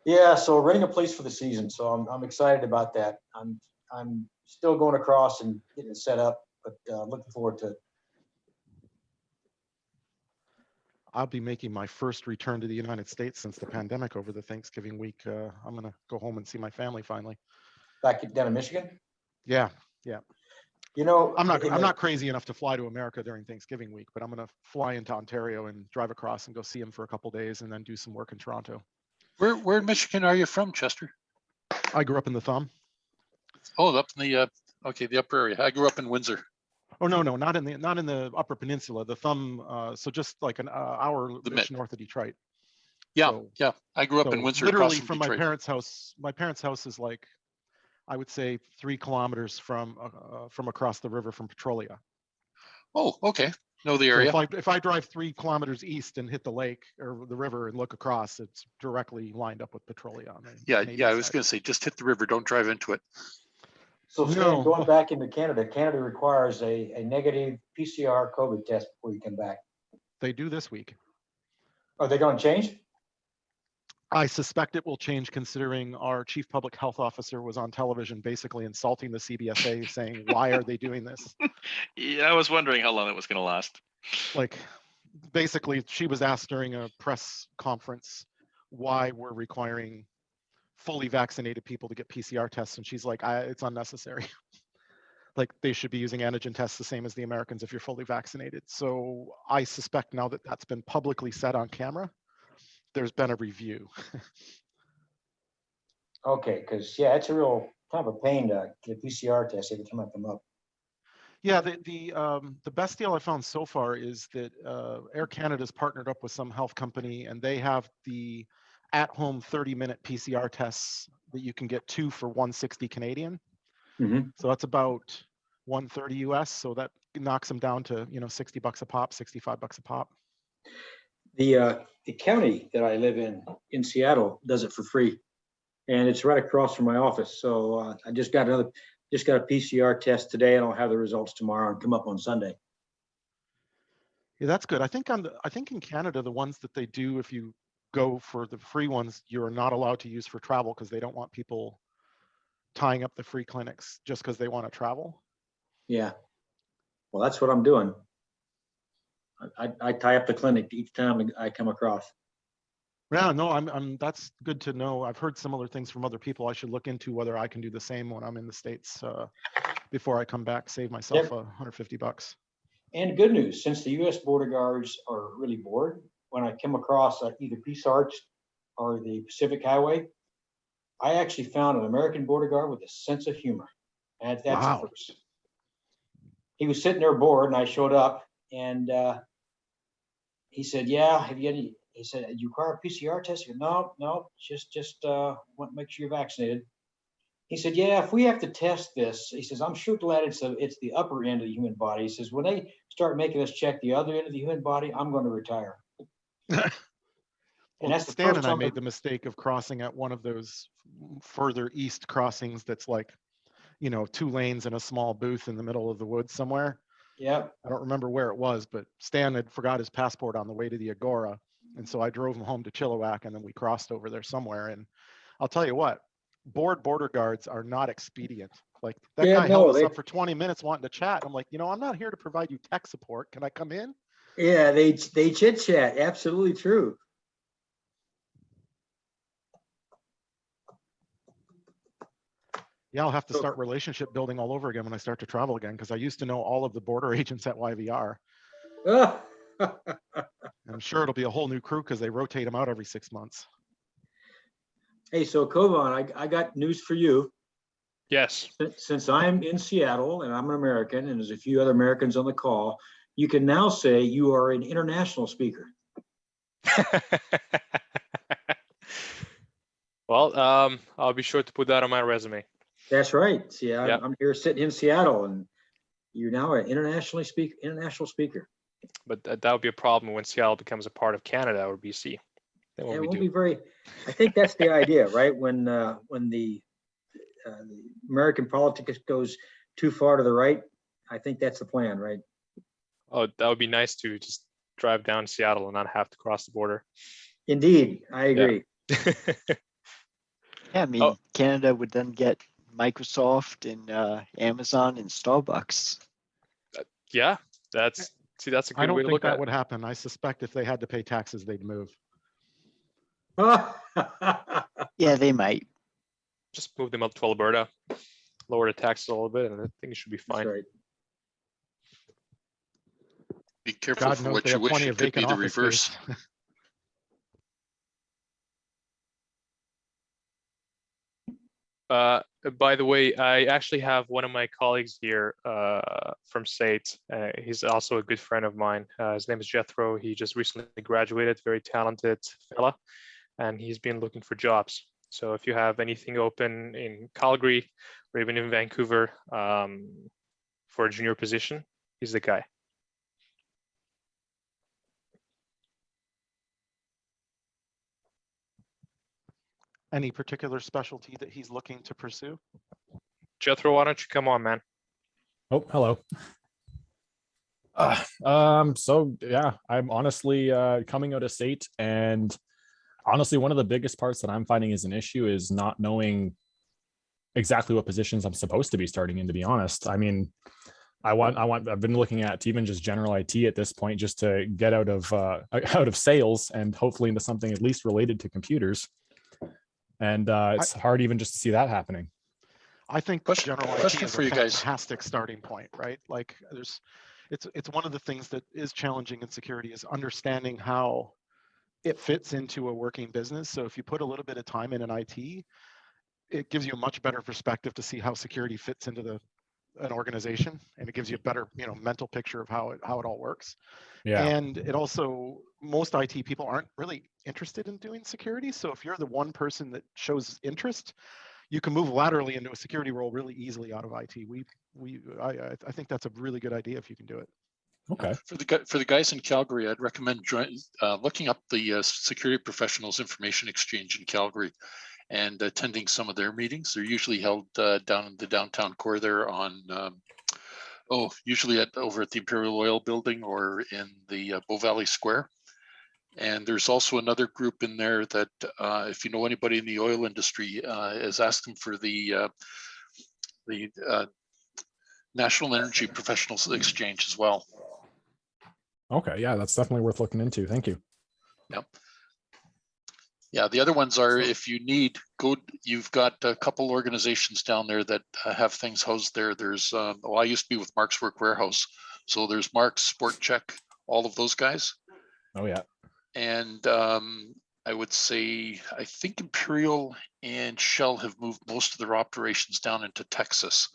Yeah, so renting a place for the season. So I'm excited about that. I'm still going across and getting it set up, but looking forward to it. I'll be making my first return to the United States since the pandemic over the Thanksgiving week. I'm gonna go home and see my family finally. Back down in Michigan. Yeah. You know, I'm not crazy enough to fly to America during Thanksgiving week, but I'm gonna fly into Ontario and drive across and go see him for a couple days and then do some work in Toronto. Where in Michigan are you from, Chester? I grew up in the Thumb. Oh, up in the the upper area. I grew up in Windsor. Oh no, not in the Upper Peninsula. The Thumb, so just like an hour Mid. north of Detroit. Yeah, So- yeah. I grew up in So Windsor. literally across from Detroit. my parents' house. My parents' house is like, I would say 3 kilometers from across the river from Petrolia. Oh, okay. Know the So area. if I drive 3 kilometers east and hit the lake or the river and look across, it's directly lined up with Petrolia on the Canadian I was side. going to say, just hit the river. Don't drive into it. so No. Stan, going back into Canada, Canada requires a negative PCR COVID test before you come back. They do this week. Are they going to change? I suspect it will change considering our chief public health officer was on television basically insulting the CBSA saying, why are they doing this? Yeah, I was wondering how long it was going to last. Like basically she was asked during a press conference why we're requiring fully vaccinated people to get PCR tests. And she's like, it's unnecessary. Like they should be using antigen tests the same as the Americans if you're fully vaccinated. So I suspect now that that's been publicly said on camera, there's been a review. Okay, because yeah, it's a real kind of a pain to get a PCR test every time I come up. Yeah, the best deal I found so far is that Air Canada's partnered up with some health company and they have the at-home 30-minute PCR tests that you can get 2 for 160 Canadian. Mm-hmm. So that's about 130 US. So that knocks them down to, $60 a pop, $65 a pop. The county that I live in Seattle does it for free, and it's right across from my office. So I just got a PCR test today, and I'll have the results tomorrow and come up on Sunday. Yeah, that's good. I think in Canada, the ones that they do, if you go for the free ones, you're not allowed to use for travel because they don't want people tying up the free clinics just because they want to travel. Yeah, well, that's what I'm doing. I tie up the clinic each time I come across. Yeah, no, that's good to know. I've heard similar things from other people. I should look into whether I can do the same when I'm in the States before I come back, save myself $150. And good news, since the U.S. border guards are really bored, when I come across either Peace Arch or the Pacific Highway, I actually found an American border guard with a sense of humor. And that's Wow. a first. He was sitting there bored, and I showed up, and he said, "Yeah, have you any?" He said, "Do you require a PCR test?" I said, "No, just want to make sure you're vaccinated." He said, "Yeah, if we have to test this," he says, "I'm sure glad it's the upper end of the human body." He says, "When they start making us check the other end of the human body, I'm going to retire." Well, that's the Stan first and I time made the mistake of crossing at one of those further east crossings that's like, 2 lanes and a small booth in the middle of the woods somewhere. Yeah. I don't remember where it was, but Stan had forgot his passport on the way to the Agora. And so I drove him home to Chilliwack and then we crossed over there somewhere. And I'll tell you what, border guards are not expedient. Like that guy held us up for 20 minutes wanting to chat. I'm like, I'm not here to provide you tech support. Can I come in? Yeah, they chit chat. Absolutely true. Yeah, I'll have to start relationship building all over again when I start to travel again, because I used to know all of the border agents at YVR. I'm sure it'll be a whole new crew because they rotate them out every 6 months. Hey, so Kovan, I got news for you. Yes. Since I'm in Seattle and I'm an American, and there's a few other Americans on the call, you can now say you are an international speaker. Well, I'll be sure to put that on my resume. That's right. See, Yep. I'm here sitting in Seattle, and you're now an international speaker. But that would be a problem when Seattle becomes a part of Canada or BC. Then what It we won't do? be very. I think that's the idea, right? When the American politics goes too far to the right, I think that's the plan, right? Oh, that would be nice to just drive down Seattle and not have to cross the border. Indeed, I agree. Yeah, I mean, Oh. Canada would then get Microsoft and Amazon and Starbucks. Yeah, that's a I good way don't to think look at that it. would happen. I suspect if they had to pay taxes, they'd move. Yeah, they might. Just move them up to Alberta, lower the taxes a little bit, and I think it should be That's fine. right. Be careful God for knows what they you have wish. plenty It of could be vacant the office reverse. space. By the way, I actually have one of my colleagues here from SAIT. He's also a good friend of mine. His name is Jethro. He just recently graduated, very talented fella, and he's been looking for jobs. So if you have anything open in Calgary or even in Vancouver for a junior position, he's the guy. Any particular specialty that he's looking to pursue? Jethro, why don't you come on, man? Oh, hello. So yeah, I'm honestly coming out of SAIT, and honestly, one of the biggest parts that I'm finding is an issue is not knowing exactly what positions I'm supposed to be starting in, to be honest. I mean, I've been looking at even just general IT at this point, just to get out of sales and hopefully into something at least related to computers. And it's hard even just to see that happening. I think general IT Question is for a you guys. fantastic starting point, right? Like it's one of the things that is challenging in security is understanding how it fits into a working business. So if you put a little bit of time in an IT, it gives you a much better perspective to see how security fits into an organization, and it gives you a better, mental picture of how it all works. Yeah. And it also, most IT people aren't really interested in doing security. So if you're the one person that shows interest, you can move laterally into a security role really easily out of IT. I think that's a really good idea if you can do it. Okay. For the guys in Calgary, I'd recommend looking up the Security Professionals Information Exchange in Calgary and attending some of their meetings. They're usually held down in the downtown core there on, usually over at the Imperial Oil Building or in the Bow Valley Square. And there's also another group in there that, if you know anybody in the oil industry, is asking for the National Energy Professionals Exchange as well. Okay. Yeah, that's definitely worth looking into. Thank you. Yep. Yeah, the other ones are, if you need, you've got a couple organizations down there that have things housed there. There's, I used to be with Mark's Work Warehouse. So there's Mark's, Sport Check, all of those guys. Oh, yeah. And I would say, I think Imperial and Shell have moved most of their operations down into Texas.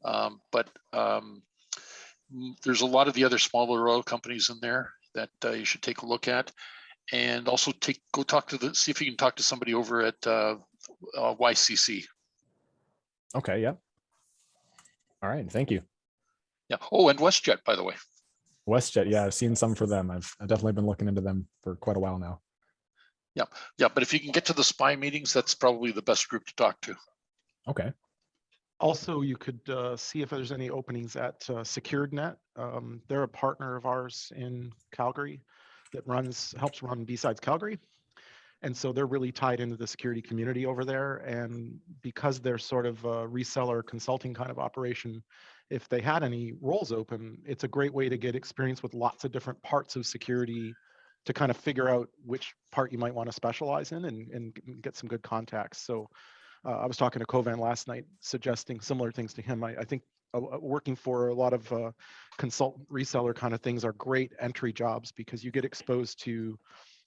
But there's a lot of the other smaller oil companies in there that you should take a look at. And also see if you can talk to somebody over at YCC. Okay. Yeah. All right. Thank you. Yeah. Oh, and WestJet, by the way. WestJet. Yeah, I've seen some for them. I've definitely been looking into them for quite a while now. Yeah. Yeah. But if you can get to the SPY meetings, that's probably the best group to talk to. Okay. Also, you could see if there's any openings at SecuredNet. They're a partner of ours in Calgary that helps run B-Sides Calgary. And so they're really tied into the security community over there. And because they're sort of a reseller consulting kind of operation, if they had any roles open, it's a great way to get experience with lots of different parts of security to kind of figure out which part you might want to specialize in and get some good contacts. So I was talking to Kovan last night, suggesting similar things to him. I think working for a lot of consultant reseller kind of things are great entry jobs because you get exposed to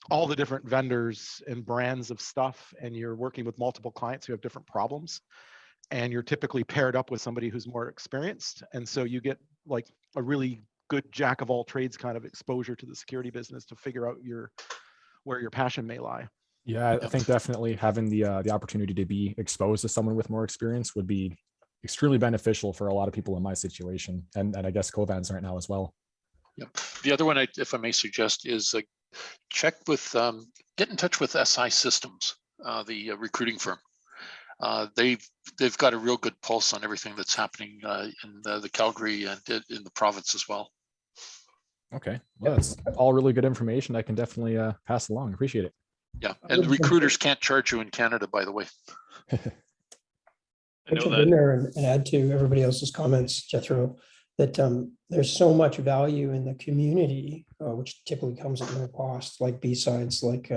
all the different vendors and brands of stuff, and you're working with multiple clients who have different problems, and you're typically paired up with somebody who's more experienced. And so you get like a really good jack of all trades kind of exposure to the security business to figure out where your passion may lie. Yeah, I think definitely having the opportunity to be exposed to someone with more experience would be extremely beneficial for a lot of people in my situation, and I guess Kovan's right now as well. Yep. The other one, if I may suggest, is check with, get in touch with SI Systems, the recruiting firm. They've got a real good pulse on everything that's happening in the Calgary and in the province as well. Okay, well, that's all really good information. I can definitely pass along. Appreciate it. Yeah, and recruiters can't charge you in Canada, by the way. I know jump that. in there and add to everybody else's comments, Jethro, that there's so much value in the community, which typically comes at no cost, like B-sides, like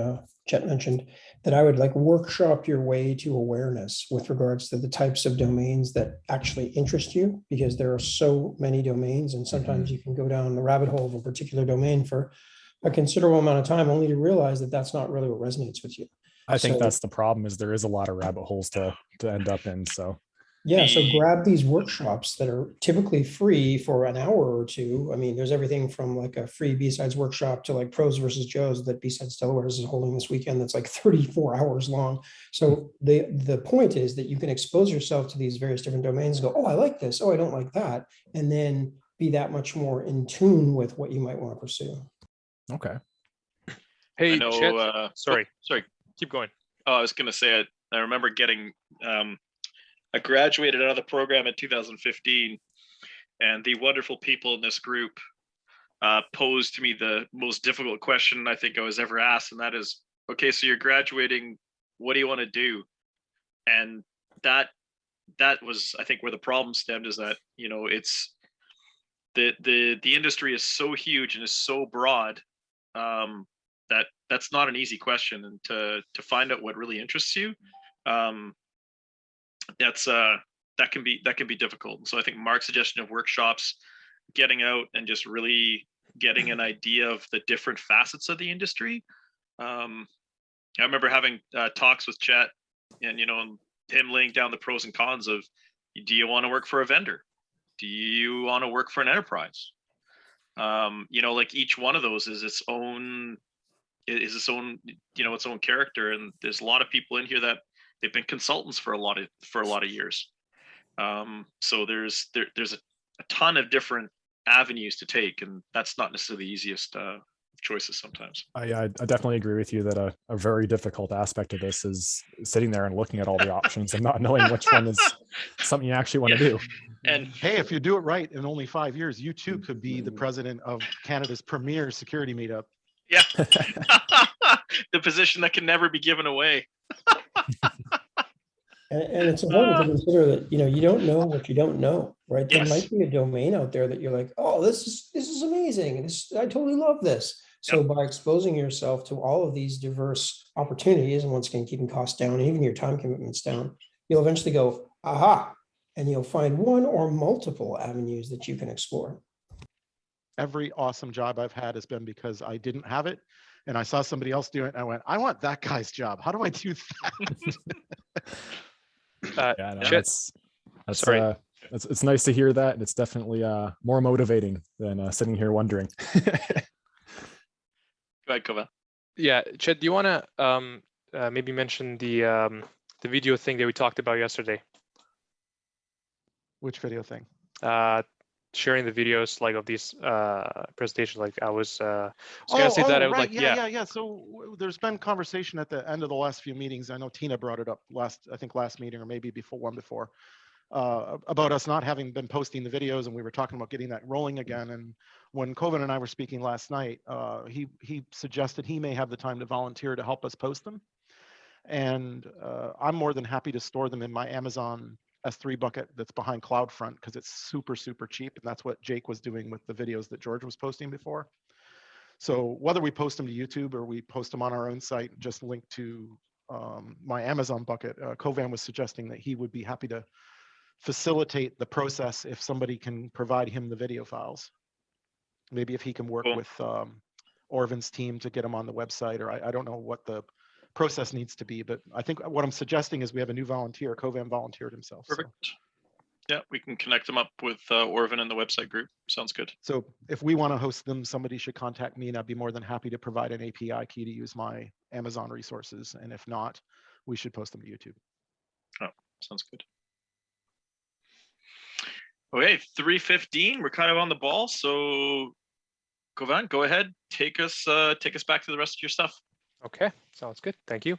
Chet mentioned, that I would like workshop your way to awareness with regards to the types of domains that actually interest you, because there are so many domains, and sometimes you can go down the rabbit hole of a particular domain for a considerable amount of time, only to realize that that's not really what resonates with you. I think So- that's the problem, is there is a lot of rabbit holes to end up in. So Yeah, so grab these workshops that are typically free for an hour or two. I mean, there's everything from like a free B-sides workshop to like Pros versus Joes that B-sides Delaware is holding this weekend that's like 34 hours long. So the point is that you can expose yourself to these various different domains and go, oh, I like this, oh, I don't like that, and then be that much more in tune with what you might want to pursue. okay. Hey, I know, Chet, sorry, sorry. keep going. Oh, I was going to say, I remember getting, I graduated out of the program in 2015, and the wonderful people in this group posed to me the most difficult question I think I was ever asked, and that is, okay, so you're graduating, what do you want to do? And that was, I think, where the problem stemmed, is that, you know, it's the industry is so huge and is so broad, that that's not an easy question, and to find out what really interests you, that can be difficult. So I think Mark's suggestion of workshops, getting out and just really getting an idea of the different facets of the industry. I remember having talks with Chet, and him laying down the pros and cons of, do you want to work for a vendor? Do you want to work for an enterprise? Like each one of those is its own its own character, and there's a lot of people in here that they've been consultants for a lot of years. So there's a ton of different avenues to take, and that's not necessarily the easiest choices sometimes. I definitely agree with you that a very difficult aspect of this is sitting there and looking at all the options and not knowing which one is something you actually want to do. And hey, if you do it right, in only 5 years, you too could be the president of Canada's premier security meetup. yeah, the position that can never be given away. And it's important to consider that, you don't know what you don't know, right? There Yes. might be a domain out there that you're like, oh, this is amazing. I totally love this. So by exposing yourself to all of these diverse opportunities, and once again, keeping costs down, and even your time commitments down, you'll eventually go, aha, and you'll find one or multiple avenues that you can explore. Every awesome job I've had has been because I didn't have it, and I saw somebody else do it, and I went, I want that guy's job. How do I do that? Yeah, no, Chet, that's sorry. it's nice to hear that, and it's definitely more motivating than sitting here wondering. Go ahead, Kova. Yeah, Chet, do you want to maybe mention the video thing that we talked about yesterday? Which video thing? Sharing the videos like of these presentations. Like I was gonna say that I would right. like, yeah. So there's been conversation at the end of the last few meetings. I know Tina brought it up last meeting, or maybe one before, about us not having been posting the videos, and we were talking about getting that rolling again. And when Kovan and I were speaking last night, he suggested he may have the time to volunteer to help us post them. And I'm more than happy to store them in my Amazon S3 bucket that's behind CloudFront because it's super, super cheap. And that's what Jake was doing with the videos that George was posting before. So whether we post them to YouTube or we post them on our own site, just link to my Amazon bucket, Kovan was suggesting that he would be happy to facilitate the process if somebody can provide him the video files. Maybe if he can work Cool. with Orvin's team to get them on the website, or I don't know what the process needs to be, but I think what I'm suggesting is we have a new volunteer. Kovan volunteered himself. Perfect. Yeah, we can connect them up with Orvin in the website group. Sounds good. So if we want to host them, somebody should contact me and I'd be more than happy to provide an API key to use my Amazon resources. And if not, we should post them to YouTube. Oh, sounds good. Okay, 3:15. We're kind of on the ball. So Kovan, go ahead. Take us back to the rest of your stuff. Okay, sounds good. Thank you.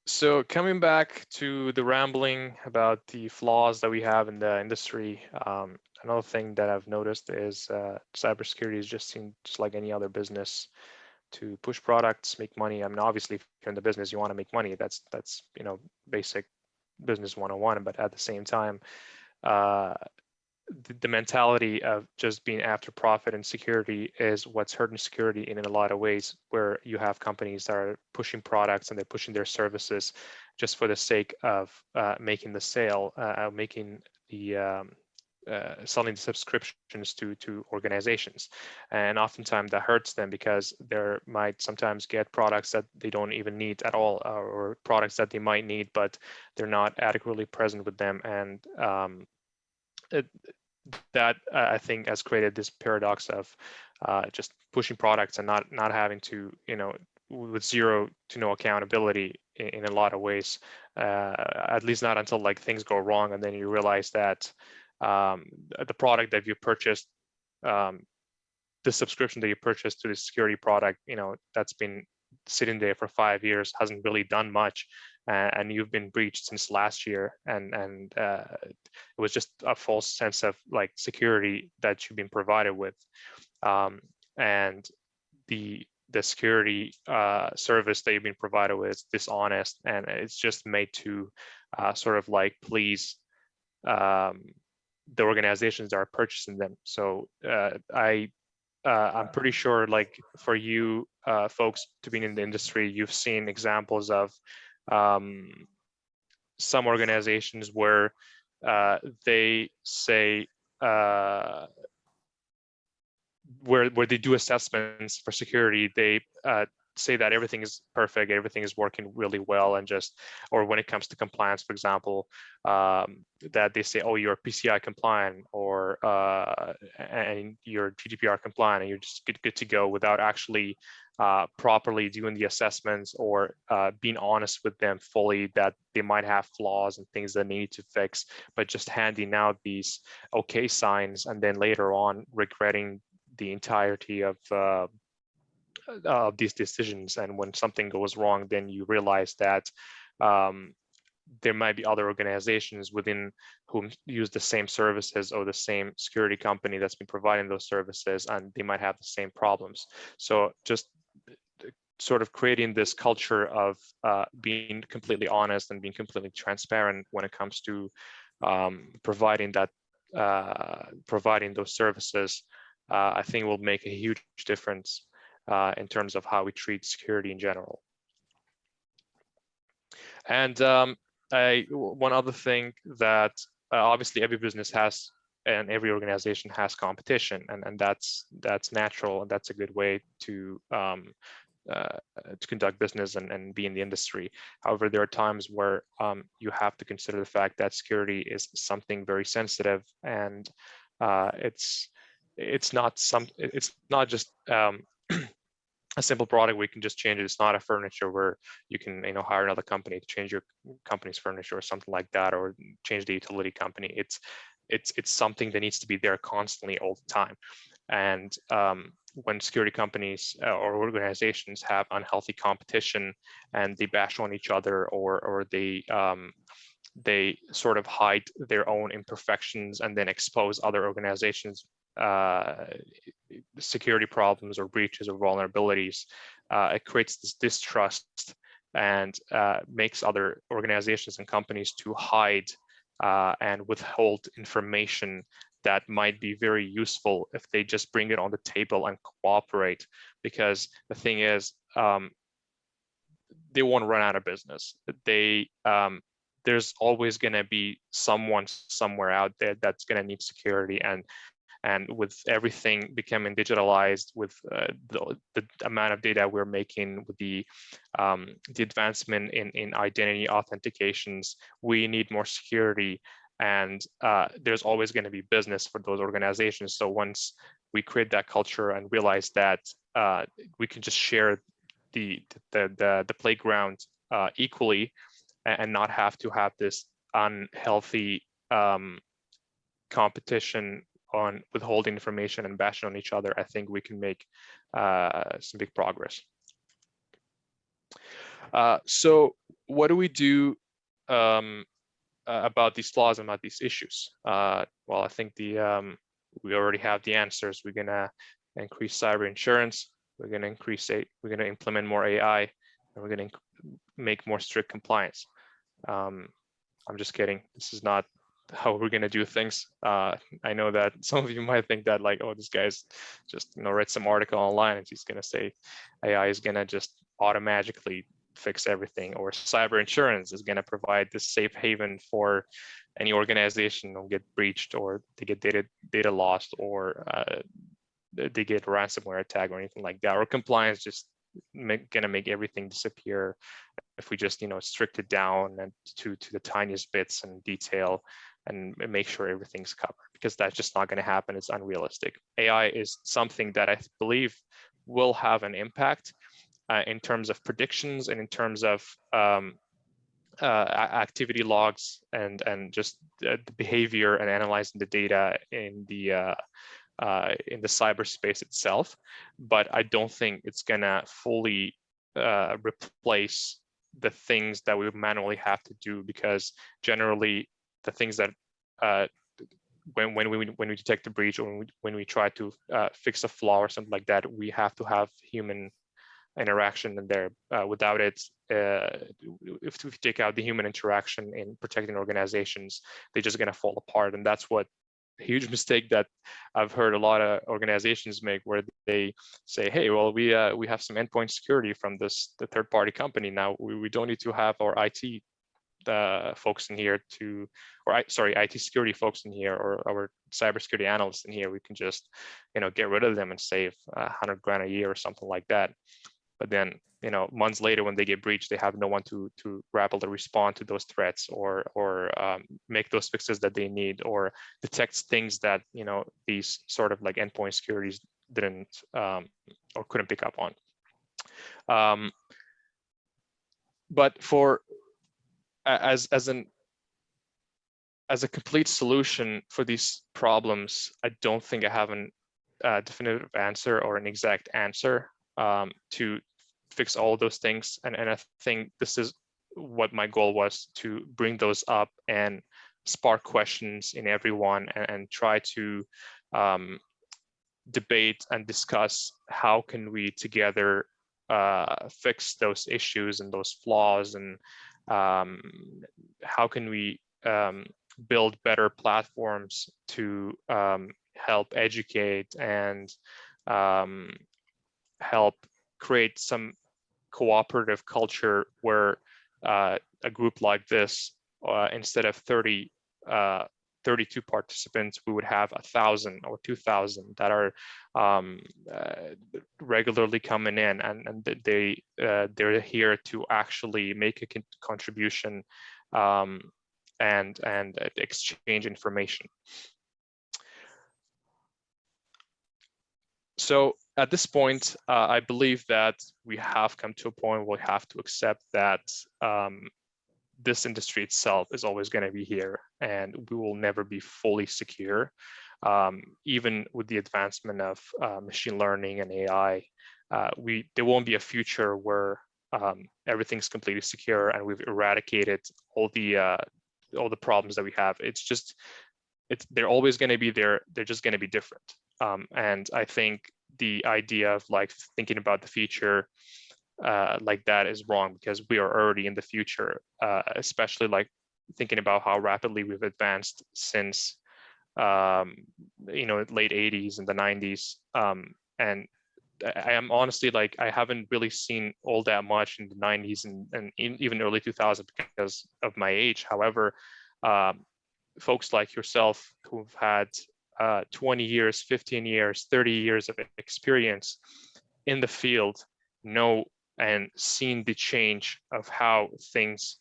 So coming back to the rambling about the flaws that we have in the industry, another thing that I've noticed is cybersecurity is just seen just like any other business to push products, make money. I mean, obviously, if you're in the business, you want to make money. That's basic business 101. But at the same time, the mentality of just being after profit and security is what's hurting security in a lot of ways, where you have companies that are pushing products and they're pushing their services just for the sake of making the sale, making the selling the subscriptions to organizations. And oftentimes that hurts them because they might sometimes get products that they don't even need at all, or products that they might need, but they're not adequately present with them. And that I think has created this paradox of just pushing products and not having to, with zero to no accountability in a lot of ways, at least not until like things go wrong and then you realize that the product that you purchased, the subscription that you purchased to the security product, that's been sitting there for 5 years, hasn't really done much. And you've been breached since last year, and it was just a false sense of like security that you've been provided with, and the security service that you've been provided with is dishonest, and it's just made to sort of like please the organizations that are purchasing them. So I'm pretty sure, like for you folks to be in the industry, you've seen examples of some organizations where they say where they do assessments for security, they say that everything is perfect, everything is working really well, and or when it comes to compliance, for example, that they say, oh, you're PCI compliant, or and you're GDPR compliant, and you're just good to go, without actually properly doing the assessments or being honest with them fully that they might have flaws and things that they need to fix, but just handing out these okay signs and then later on regretting the entirety of these decisions. And when something goes wrong, then you realize that there might be other organizations within whom use the same services or the same security company that's been providing those services, and they might have the same problems. So just sort of creating this culture of being completely honest and being completely transparent when it comes to providing those services, I think will make a huge difference in terms of how we treat security in general. And one other thing that obviously every business has and every organization has competition, and that's natural, and that's a good way to conduct business and be in the industry. However, there are times where you have to consider the fact that security is something very sensitive, and it's not just a simple product where you can just change it. It's not a furniture where you can hire another company to change your company's furniture or something like that, or change the utility company. It's something that needs to be there constantly all the time. And when security companies or organizations have unhealthy competition and they bash on each other, or they sort of hide their own imperfections and then expose other organizations' security problems or breaches or vulnerabilities, it creates this distrust and makes other organizations and companies to hide and withhold information that might be very useful if they just bring it on the table and cooperate. Because the thing is, they won't run out of business. There's always going to be someone somewhere out there that's going to need security, and with everything becoming digitalized, with the amount of data we're making, with the advancement in identity authentications, we need more security, and there's always going to be business for those organizations. So once we create that culture and realize that we can just share the playground equally, and not have to have this unhealthy competition on withholding information and bashing on each other, I think we can make some big progress. So what do we do about these flaws and about these issues? Well, I think we already have the answers. We're gonna increase cyber insurance. We're gonna implement more AI, and we're gonna make more strict compliance. I'm just kidding. This is not how we're going to do things. I know that some of you might think that, like, oh, this guy's just, read some article online and he's going to say AI is going to just automatically fix everything, or cyber insurance is going to provide this safe haven for any organization who get breached, or they get data lost, or they get ransomware attack, or anything like that, or compliance just going to make everything disappear if we just strict it down and to the tiniest bits and detail, and make sure everything's covered, because that's just not going to happen. It's unrealistic. AI is something that I believe will have an impact in terms of predictions, and in terms of activity logs, and just the behavior, and analyzing the data in the cyberspace itself. But I don't think it's gonna fully replace the things that we manually have to do, because generally the things that when we detect a breach, or when we try to fix a flaw or something like that, we have to have human interaction in there. Without it, if we take out the human interaction in protecting organizations, they're just going to fall apart. And that's what a huge mistake that I've heard a lot of organizations make, where they say, hey, well, we have some endpoint security from the third-party company. Now we don't need to have our IT folks in here IT security folks in here, or our cybersecurity analysts in here. We can just, get rid of them and save $100,000 a year or something like that. But then, months later, when they get breached, they have no one to rapidly respond to those threats, or make those fixes that they need, or detect things that these sort of like endpoint securities didn't or couldn't pick up on. But for as a complete solution for these problems, I don't think I have a definitive answer, or an exact answer to fix all those things. And I think this is what my goal was, to bring those up and spark questions in everyone, and try to debate and discuss how can we together fix those issues and those flaws, and how can we build better platforms to help educate and help create some cooperative culture, where a group like this, instead of 32 participants, we would have 1,000 or 2,000 that are regularly coming in, and they're here to actually make a contribution and exchange information. So at this point, I believe that we have come to a point where we have to accept that this industry itself is always going to be here, and we will never be fully secure. Even with the advancement of machine learning and AI, there won't be a future where everything's completely secure and we've eradicated all the problems that we have. They're always going to be there. They're just going to be different. And I think the idea of like thinking about the future like that is wrong, because we are already in the future, especially like thinking about how rapidly we've advanced since late 80s and the 90s, and I am honestly like, I haven't really seen all that much in the 90s and even early 2000s because of my age. However, folks like yourself who've had 20 years, 15 years, 30 years of experience in the field know and seen the change of how things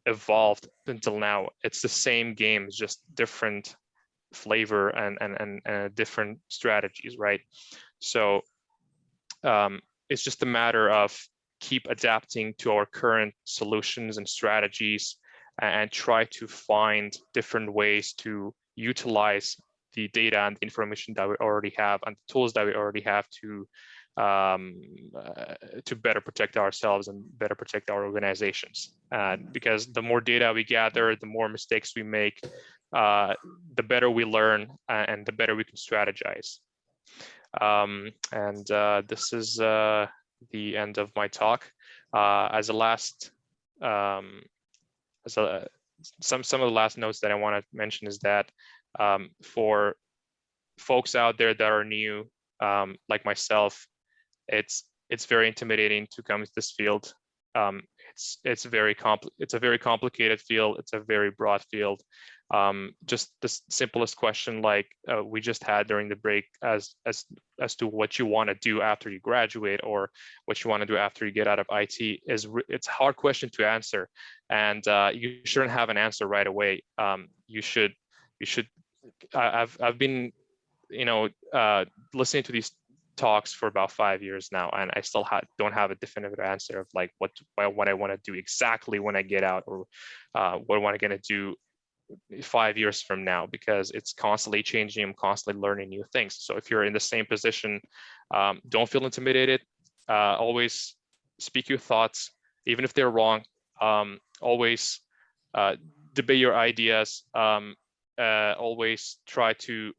evolved until now. It's the same game, it's just different flavor and different strategies, right? So it's just a matter of keep adapting to our current solutions and strategies, and try to find different ways to utilize the data and the information that we already have and the tools that we already have to better protect ourselves and better protect our organizations. Because the more data we gather, the more mistakes we make, the better we learn, and the better we can strategize. This is the end of my talk. As a last, some of the last notes that I want to mention is that for folks out there that are new, like myself, it's very intimidating to come to this field. It's a very complicated field. It's a very broad field. Just the simplest question, like we just had during the break, as to what you want to do after you graduate, or what you want to do after you get out of IT, it's a hard question to answer, and you shouldn't have an answer right away. You should. I've been, listening to these talks for about 5 years now, and I still don't have a definitive answer of like what I want to do exactly when I get out, or what am I going to do 5 years from now, because it's constantly changing. I'm constantly learning new things. So if you're in the same position, don't feel intimidated. Always speak your thoughts, even if they're wrong. Always debate your ideas. Always try to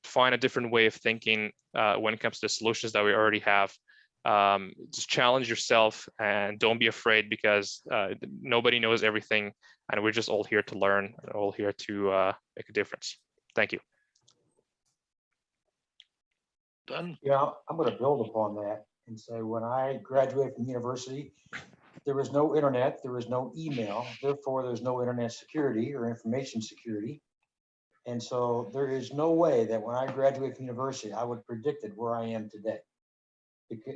find a different way of thinking when it comes to solutions that we already have. Just challenge yourself and don't be afraid, because nobody knows everything, and we're just all here to learn and all here to make a difference. Thank you. Done. Yeah, I'm going to build upon that and say, when I graduated from university, there was no internet, there was no email, therefore there's no internet security or information security. And so there is no way that when I graduated from university, I would have predicted where I am today.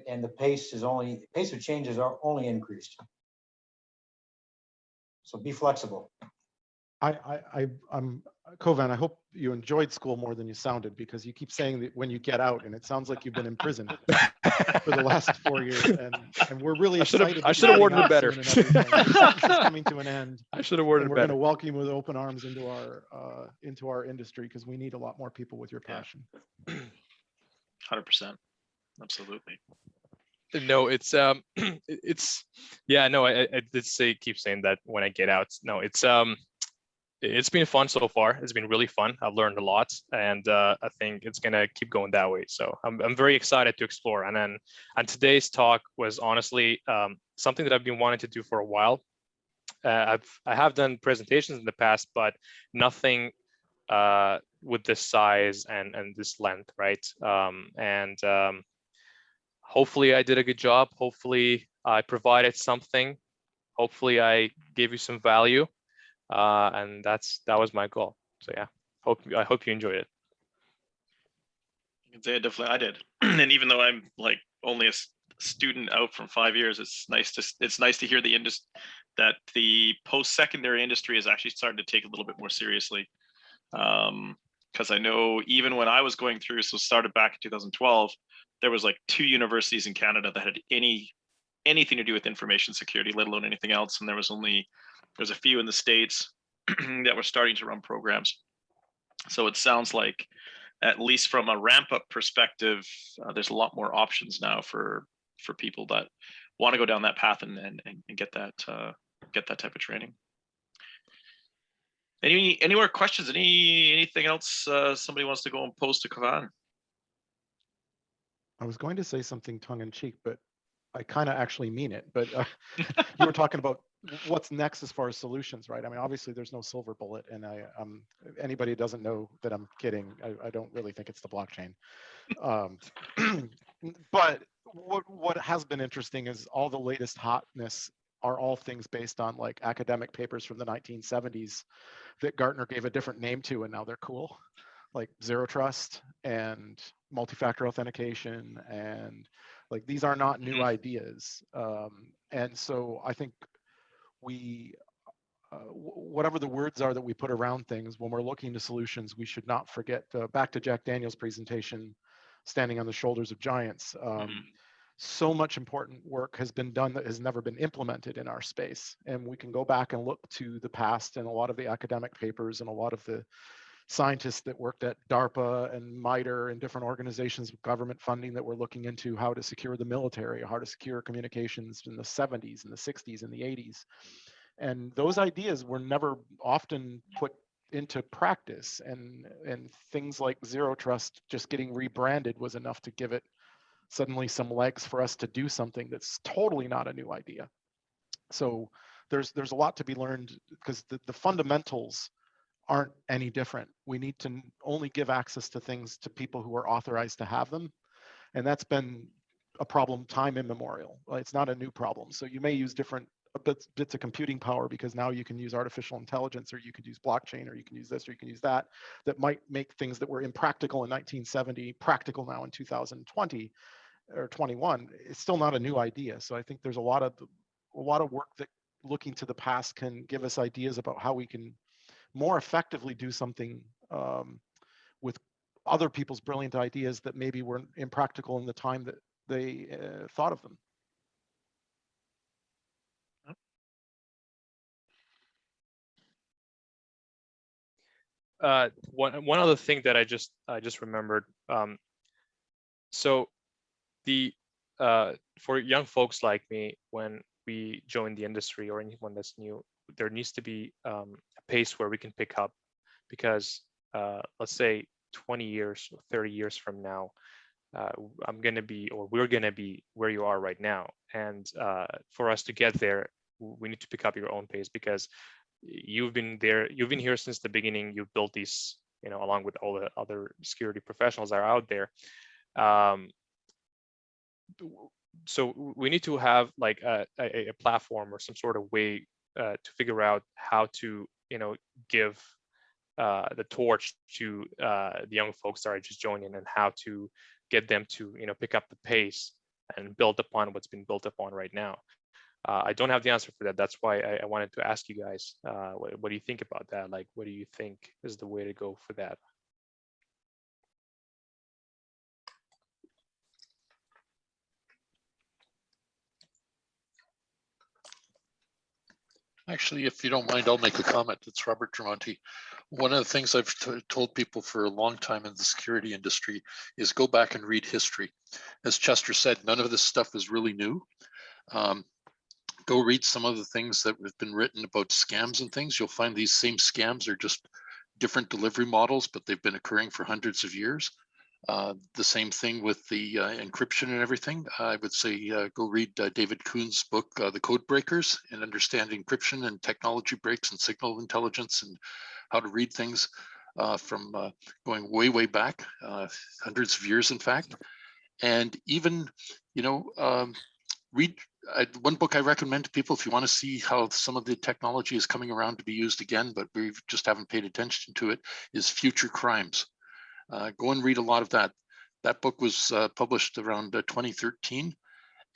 And the pace of changes are only increased. So be flexible. I'm Kovan, I hope you enjoyed school more than you sounded, because you keep saying that when you get out, and it sounds like you've been in prison for the last 4 years, and we're really excited. I should have worded it better. It's coming to an end. I should have worded it We're better. going to welcome you with open arms into our industry, because we need a lot more people with your passion. 100%. Absolutely. No, it's yeah, no, I did keep saying that when I get out. No, it's been fun so far. It's been really fun. I've learned a lot, and I think it's gonna keep going that way. So I'm very excited to explore. And today's talk was honestly something that I've been wanting to do for a while. I have done presentations in the past, but nothing with this size and this length, right? Hopefully I did a good job. Hopefully I provided something. Hopefully I gave you some value. And that was my goal. So yeah, I hope you enjoyed it. I can say definitely I did. And even though I'm like only a student out from 5 years, it's nice to hear that the post-secondary industry is actually starting to take a little bit more seriously. Because I know even when I was going through, so started back in 2012, there was like 2 universities in Canada that had anything to do with information security, let alone anything else. And there's a few in the States that were starting to run programs. So it sounds like, at least from a ramp up perspective, there's a lot more options now for people that want to go down that path and get that type of training. Any more questions? Anything else somebody wants to go and pose to Kovan? I was going to say something tongue in cheek, but I kind of actually mean it, but you were talking about what's next as far as solutions, right? I mean, obviously there's no silver bullet, and anybody who doesn't know that I'm kidding, I don't really think it's the blockchain. But what has been interesting is all the latest hotness are all things based on like academic papers from the 1970s that Gartner gave a different name to, and now they're cool, like zero trust and multi-factor authentication, and like these are not new ideas. And so I think we, whatever the words are that we put around things, when we're looking to solutions, we should not forget, back to Jack Daniels' presentation, standing on the shoulders of giants. So much important work has been done that has never been implemented in our space. And we can go back and look to the past and a lot of the academic papers and a lot of the scientists that worked at DARPA and MITRE and different organizations with government funding that were looking into how to secure the military, how to secure communications in the 70s and the 60s and the 80s. And those ideas were never often put into practice. And things like zero trust just getting rebranded was enough to give it suddenly some legs for us to do something that's totally not a new idea. So there's a lot to be learned, because the fundamentals aren't any different. We need to only give access to things to people who are authorized to have them. And that's been a problem time immemorial. It's not a new problem. So you may use different bits of computing power, because now you can use artificial intelligence, or you could use blockchain, or you can use this, or you can use that, that might make things that were impractical in 1970 practical now in 2020 or 21. It's still not a new idea. So I think there's a lot of work that looking to the past can give us ideas about how we can more effectively do something with other people's brilliant ideas that maybe were impractical in the time that they thought of them. One other thing that I just remembered. So the for young folks like me, when we join the industry or anyone that's new, there needs to be a pace where we can pick up, because let's say 20 years or 30 years from now, I'm going to be, or we're going to be where you are right now. And for us to get there, we need to pick up your own pace, because you've been here since the beginning. You've built these, along with all the other security professionals that are out there. So we need to have like a platform or some sort of way to figure out how to, give the torch to the young folks that are just joining, and how to get them to, pick up the pace and build upon what's been built upon right now. I don't have the answer for that. That's why I wanted to ask you guys, what do you think about that? Like, what do you think is the way to go for that? Actually, if you don't mind, I'll make a comment. It's Robert Tremonti. One of the things I've told people for a long time in the security industry is go back and read history. As Chester said, none of this stuff is really new. Go read some of the things that have been written about scams and things. You'll find these same scams are just different delivery models, but they've been occurring for hundreds of years. The same thing with the encryption and everything. I would say go read David Kuhn's book, The Code Breakers, and understand encryption and technology breaks and signal intelligence and how to read things from going way, way back, hundreds of years, in fact. And even, read one book I recommend to people if you want to see how some of the technology is coming around to be used again, but we just haven't paid attention to it, is Future Crimes. Go and read a lot of that. That book was published around 2013,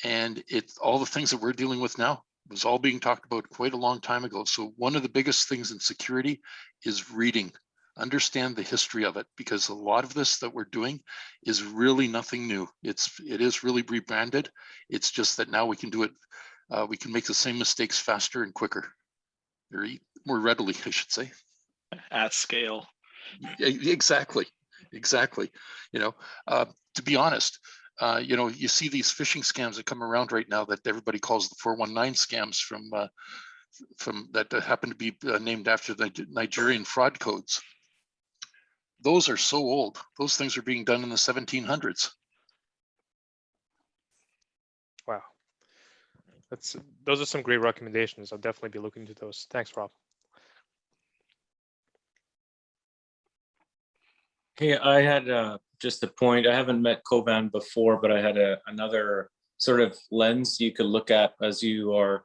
and it's all the things that we're dealing with now. It was all being talked about quite a long time ago. So one of the biggest things in security is reading. Understand the history of it, because a lot of this that we're doing is really nothing new. It is really rebranded. It's just that now we can do it. We can make the same mistakes faster and quicker, or more readily, I should say. At scale. Exactly. To be honest, you see these phishing scams that come around right now that everybody calls the 419 scams from that happen to be named after the Nigerian fraud codes. Those are so old. Those things are being done in the 1700s. Wow. those are some great recommendations. I'll definitely be looking into those. Thanks, Rob. Hey, I had just a point. I haven't met Kovan before, but I had another sort of lens you could look at as you are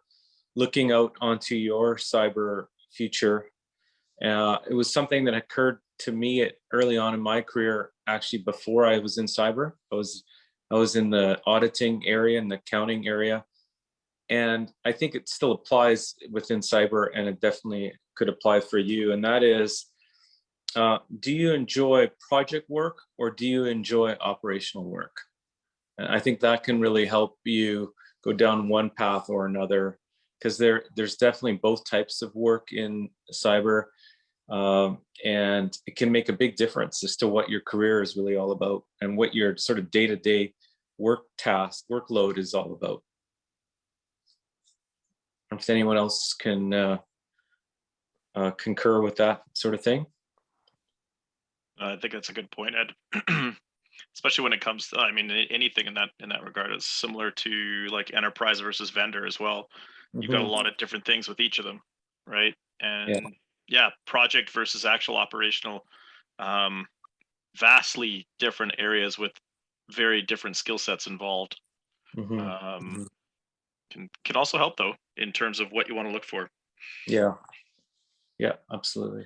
looking out onto your cyber future. It was something that occurred to me early on in my career, actually before I was in cyber. I was in the auditing area and the accounting area. And I think it still applies within cyber, and it definitely could apply for you. And that is, do you enjoy project work or do you enjoy operational work? And I think that can really help you go down one path or another, because there's definitely both types of work in cyber, and it can make a big difference as to what your career is really all about and what your sort of day-to-day workload is all about. If anyone else can concur with that sort of thing. I think that's a good point, Ed. Especially when it comes to, I mean, anything in that regard is similar to like enterprise versus vendor as well. You've got a lot of different things with each of them, right? And yeah, project versus actual operational, vastly different areas with very different skill sets involved. Can also help though in terms of what you want to look for. Yeah, absolutely.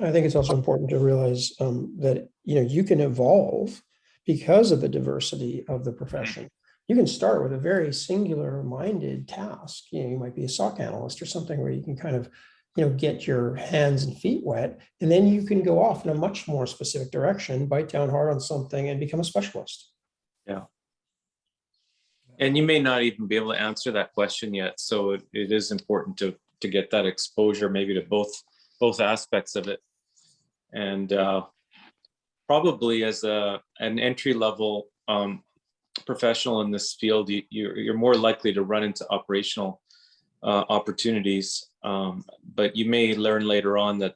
I think it's also important to realize that you can evolve because of the diversity of the profession. You can start with a very singular-minded task. You might be a SOC analyst or something where you can kind of get your hands and feet wet, and then you can go off in a much more specific direction, bite down hard on something, and become a specialist. Yeah. And you may not even be able to answer that question yet, so it is important to get that exposure maybe to both aspects of it. And probably as an entry-level professional in this field, you're more likely to run into operational opportunities, but you may learn later on that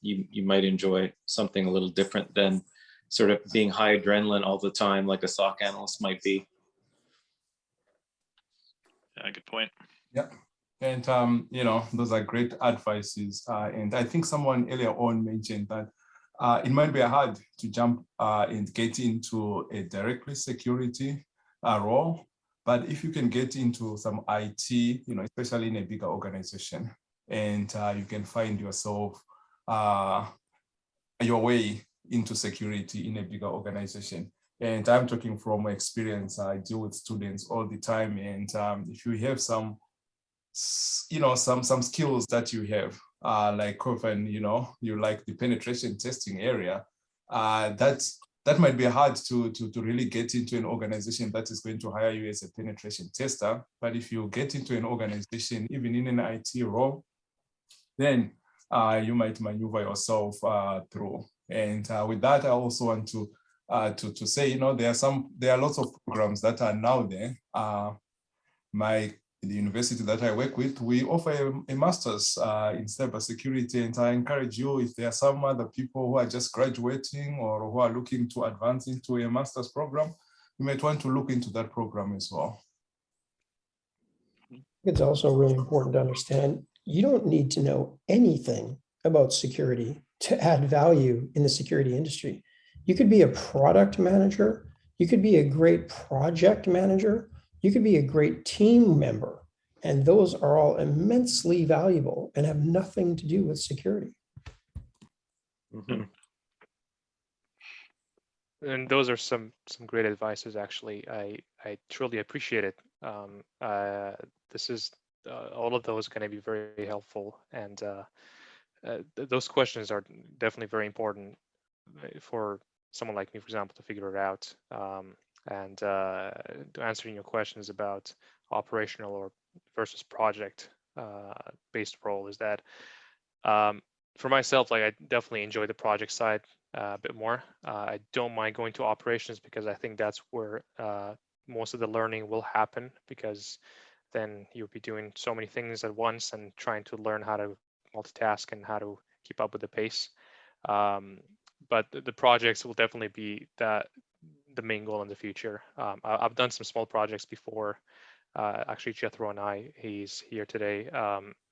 you might enjoy something a little different than sort of being high adrenaline all the time like a SOC analyst might be. Yeah, good point. Yeah. And, those are great advices. And I think someone earlier on mentioned that it might be hard to jump and get into a directly security role. But if you can get into some IT, especially in a bigger organization, and you can find yourself your way into security in a bigger organization. And I'm talking from experience. I deal with students all the time. And if you have some skills that you have, like Kovan, you like the penetration testing area, that might be hard to really get into an organization that is going to hire you as a penetration tester. But if you get into an organization, even in an IT role, then you might maneuver yourself through. And with that, I also want to say, there are lots of programs that are now there. The university that I work with, we offer a master's in cybersecurity, and I encourage you, if there are some other people who are just graduating or who are looking to advance into a master's program, you might want to look into that program as well. It's also really important to understand you don't need to know anything about security to add value in the security industry. You could be a product manager, you could be a great project manager, you could be a great team member, and those are all immensely valuable and have nothing to do with security. And those are some great advices, actually. I truly appreciate it. This is all of those are going to be very helpful, and those questions are definitely very important for someone like me, for example, to figure it out. And answering your questions about operational or versus project based role is that for myself, like I definitely enjoy the project side a bit more. I don't mind going to operations because I think that's where most of the learning will happen, because then you'll be doing so many things at once and trying to learn how to multitask and how to keep up with the pace. But the projects will definitely be the main goal in the future. I've done some small projects before, actually Jethro and he's here today.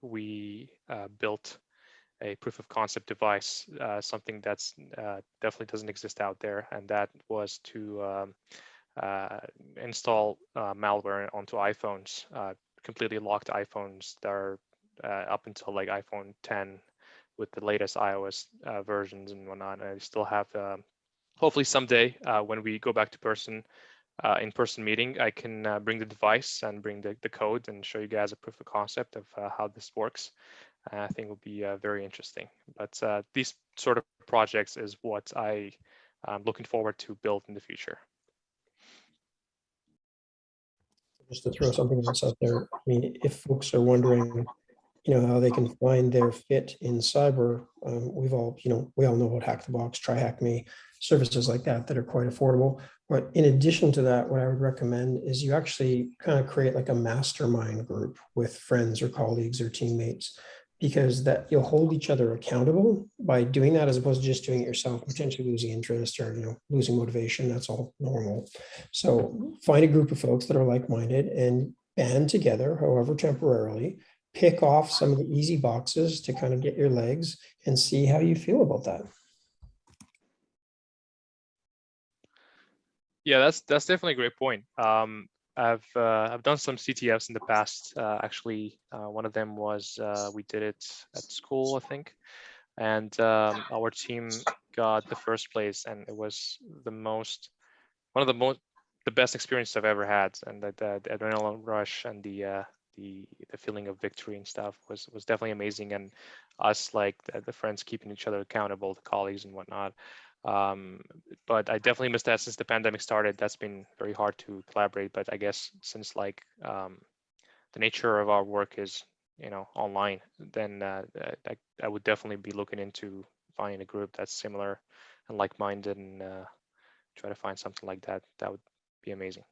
We built a proof of concept device, something that's definitely doesn't exist out there, and that was to install malware onto iPhones, completely locked iPhones that are up until like iPhone 10 with the latest iOS versions and whatnot. And I still have, hopefully someday when we go back to in-person meeting, I can bring the device and bring the code and show you guys a proof of concept of how this works. I think it will be very interesting. But these sort of projects is what I'm looking forward to build in the future. Just to throw something else out there, I mean, if folks are wondering, how they can find their fit in cyber, we all know about Hack the Box, Try Hack Me, services like that are quite affordable. But in addition to that, what I would recommend is you actually kind of create like a mastermind group with friends or colleagues or teammates, because that you'll hold each other accountable by doing that, as opposed to just doing it yourself, potentially losing interest or losing motivation. That's all normal. So find a group of folks that are like-minded and band together, however temporarily, pick off some of the easy boxes to kind of get your legs and see how you feel about that. Yeah, that's definitely a great point. I've done some CTFs in the past. Actually, one of them was we did it at school, I think, and our team got the first place, and it was one of the best experiences I've ever had, and the adrenaline rush and the feeling of victory and stuff was definitely amazing, and us like the friends keeping each other accountable, the colleagues and whatnot. But I definitely missed that since the pandemic started. That's been very hard to collaborate, but I guess since like the nature of our work is online, then I would definitely be looking into finding a group that's similar and like-minded, and try to find something like that. That would be amazing.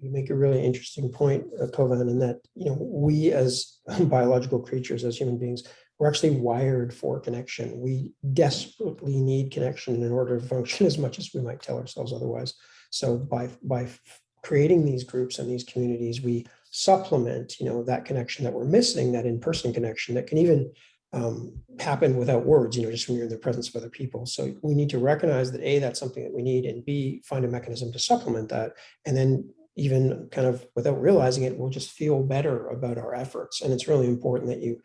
You make a really interesting point, Kovan, in that we as biological creatures, as human beings, we're actually wired for connection. We desperately need connection in order to function, as much as we might tell ourselves otherwise. So by creating these groups and these communities, we supplement that connection that we're missing, that in-person connection that can even happen without words, just when you're in the presence of other people. So we need to recognize that A, that's something that we need, and B, find a mechanism to supplement that. And then even kind of without realizing it, we'll just feel better about our efforts. And it's really important that you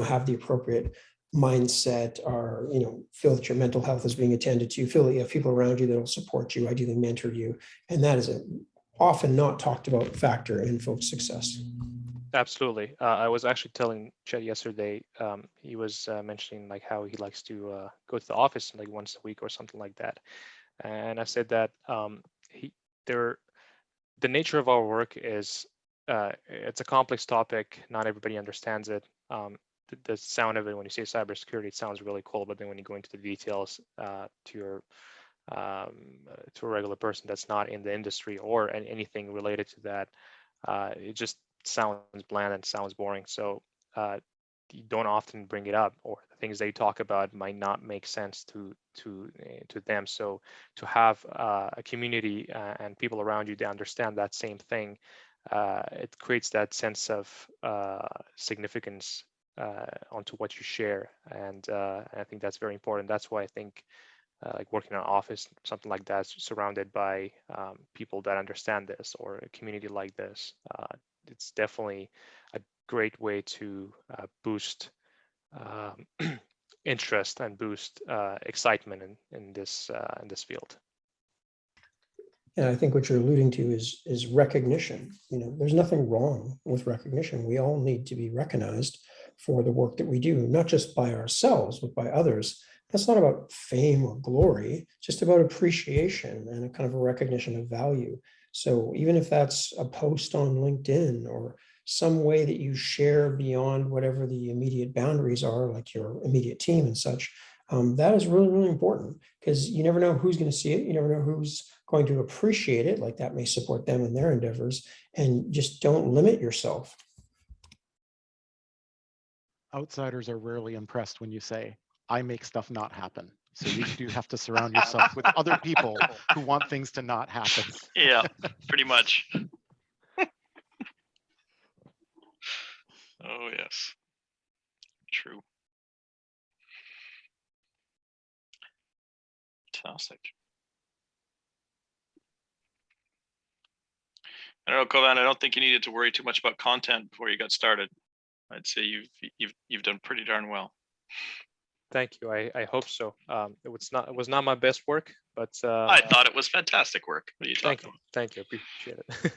have the appropriate mindset, or feel that your mental health is being attended to, feel that you have people around you that will support you, ideally mentor you. And that is a often not talked about factor in folks' success. Absolutely. I was actually telling Chet yesterday, he was mentioning like how he likes to go to the office like once a week or something like that. And I said that the nature of our work is it's a complex topic. Not everybody understands it. The sound of it, when you say cybersecurity, it sounds really cool, but then when you go into the details to a regular person that's not in the industry or anything related to that, it just sounds bland and sounds boring. So you don't often bring it up, or the things they talk about might not make sense to them. So to have a community and people around you to understand that same thing, it creates that sense of significance onto what you share, and I think that's very important. That's why I think like working in an office, something like that, surrounded by people that understand this, or a community like this, it's definitely a great way to boost interest and boost excitement in this field. And I think what you're alluding to is recognition. There's nothing wrong with recognition. We all need to be recognized for the work that we do, not just by ourselves, but by others. That's not about fame or glory, just about appreciation and a kind of a recognition of value. So even if that's a post on LinkedIn or some way that you share beyond whatever the immediate boundaries are, like your immediate team and such, that is really, really important, because you never know who's going to see it. You never know who's going to appreciate it. Like, that may support them in their endeavors, and just don't limit yourself. Outsiders are rarely impressed when you say, I make stuff not happen. So you do have to surround yourself with other people who want things to not happen. Yeah, pretty much. Oh yes, true. Fantastic. I don't know, Kovan, I don't think you needed to worry too much about content before you got started. I'd say you've done pretty darn well. Thank you. I hope so. It was not my best work, but I thought it was fantastic work. What are you thank talking you. Thank you. Appreciate it.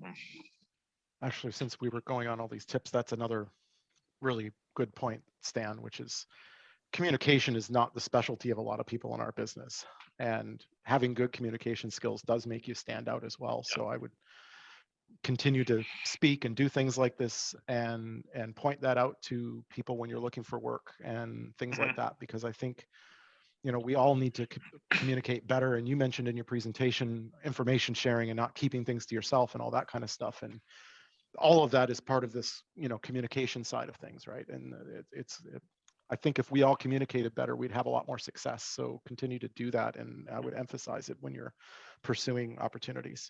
about? Actually, since we were going on all these tips, that's another really good point, Stan, which is communication is not the specialty of a lot of people in our business. And having good communication skills does make you stand out as well. So I would continue to speak and do things like this and point that out to people when you're looking for work and things like that, because I think, you know, we all need to communicate better. And you mentioned in your presentation information sharing and not keeping things to yourself and all that kind of stuff. And all of that is part of this, you know, communication side of things, right? And I think if we all communicated better, we'd have a lot more success. So continue to do that, and I would emphasize it when you're pursuing opportunities.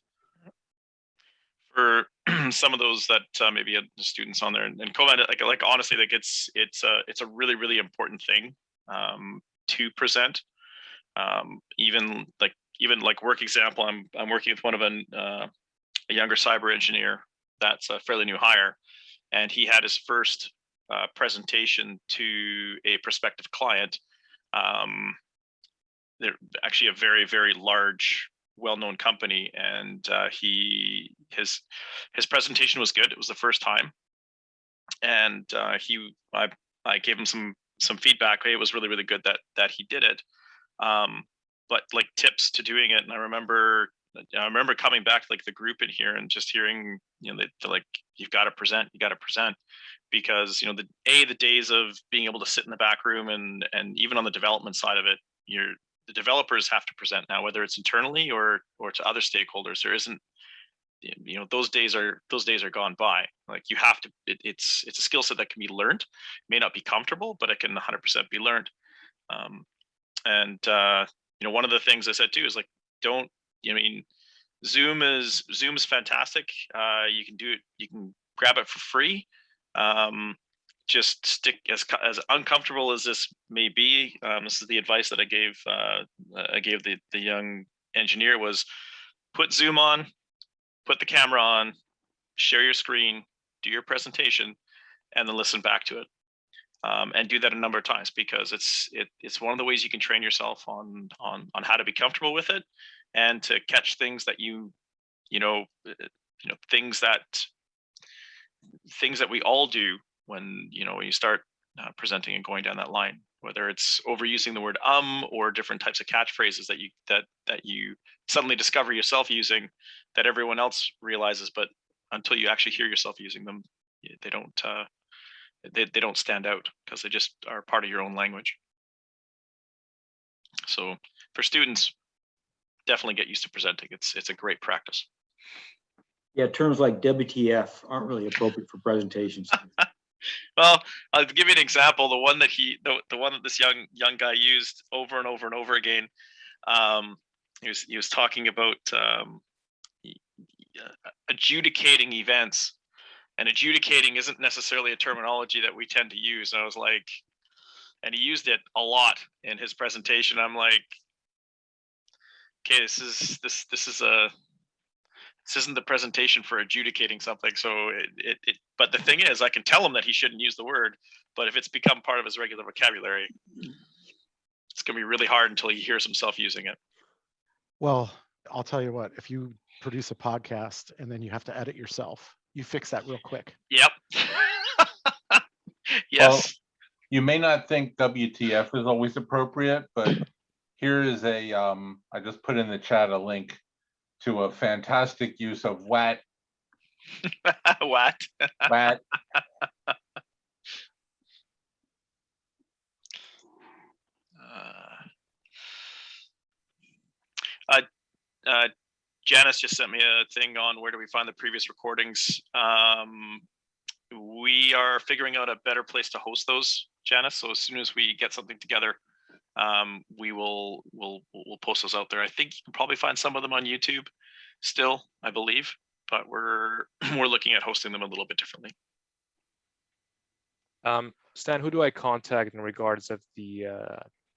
For some of those that maybe had the students on there, and Kovan, like honestly, like it's a really important thing to present. Even like work example, I'm working with one of a younger cyber engineer that's a fairly new hire, and he had his first presentation to a prospective client. They're actually a very large, well-known company, and his presentation was good. It was the first time, and I gave him some feedback. Hey, it was really good that he did it. But like tips to doing it, and I remember coming back to like the group in here and just hearing, you know, they're like, you got to present, because, you know, the days of being able to sit in the back room and even on the development side of it, the developers have to present now, whether it's internally or to other stakeholders. There isn't, you know, those days are gone by. Like you have to, it's a skill set that can be learned. It may not be comfortable, but it can 100% be learned. You know, one of the things I said too is like, don't, I mean, Zoom is fantastic. You can do it, you can grab it for free. Just stick, as uncomfortable as this may be. This is the advice that I gave the young engineer, was put Zoom on, put the camera on, share your screen, do your presentation, and then listen back to it. And do that a number of times, because it's one of the ways you can train yourself on how to be comfortable with it, and to catch things that you know things that we all do when you start presenting and going down that line, whether it's overusing the word or different types of catchphrases that you suddenly discover yourself using, that everyone else realizes, but until you actually hear yourself using them, they don't stand out, because they just are part of your own language. So for students, definitely get used to presenting. It's a great practice. Yeah, terms like WTF aren't really appropriate for presentations. Well, I'll give you an example. The one that this young guy used over and over again. He was talking about adjudicating events, and adjudicating isn't necessarily a terminology that we tend to use. And I was like, and he used it a lot in his presentation. I'm like, okay, this isn't the presentation for adjudicating something. So but the thing is, I can tell him that he shouldn't use the word, but if it's become part of his regular vocabulary, it's gonna be really hard until he hears himself using it. Well, I'll tell you what, if you produce a podcast and then you have to edit yourself, you fix that real quick. Yep. Yes. Well, you may not think WTF is always appropriate, but here is I just put in the chat a link to a fantastic use of WAT. What? WAT. Janice just sent me a thing on where do we find the previous recordings. We are figuring out a better place to host those, Janice. So as soon as we get something together, we'll post those out there. I think you can probably find some of them on YouTube still, I believe. but we're we're looking at hosting them a little bit differently. Stan, who do I contact in regards of the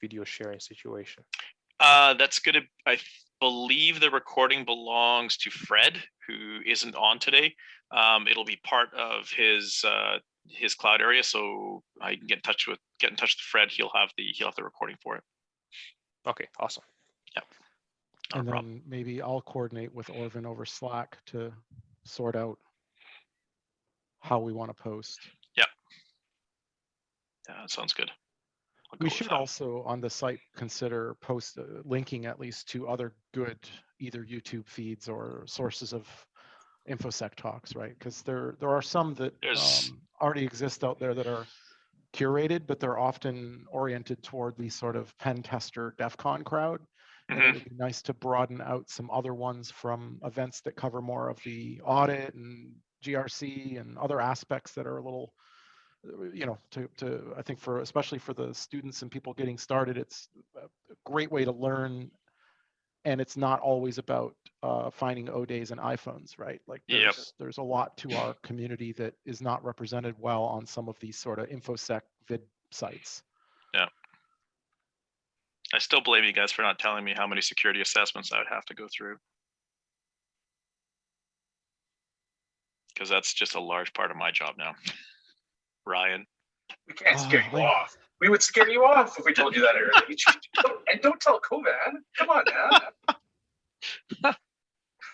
video sharing situation? That's gonna, I believe the recording belongs to Fred, who isn't on today. It'll be part of his cloud area, so I can get in touch with Fred. He'll have the recording for it. Okay, awesome. Yeah. And then maybe I'll coordinate with Orvin over Slack to sort out how we want to post. Yeah. Yeah, that sounds good. We should also on the site consider linking at least to other good either YouTube feeds or sources of InfoSec talks, right? Because there are some that already exist out there that are curated, but they're often oriented toward the sort of pen tester DEF CON crowd. And it would be nice to broaden out some other ones from events that cover more of the audit and GRC and other aspects that are a little, you know, I think especially for the students and people getting started, it's a great way to learn. And it's not always about finding O-Days and iPhones, right? Like there's a lot to our community that is not represented well on some of these sort of InfoSec vid sites. Yeah. I still blame you guys for not telling me how many security assessments I would have to go through. Because that's just a large part of my job now. Ryan. We can't scare you off. We would scare you off if we told you that early. And don't tell Kovan. Come on, man.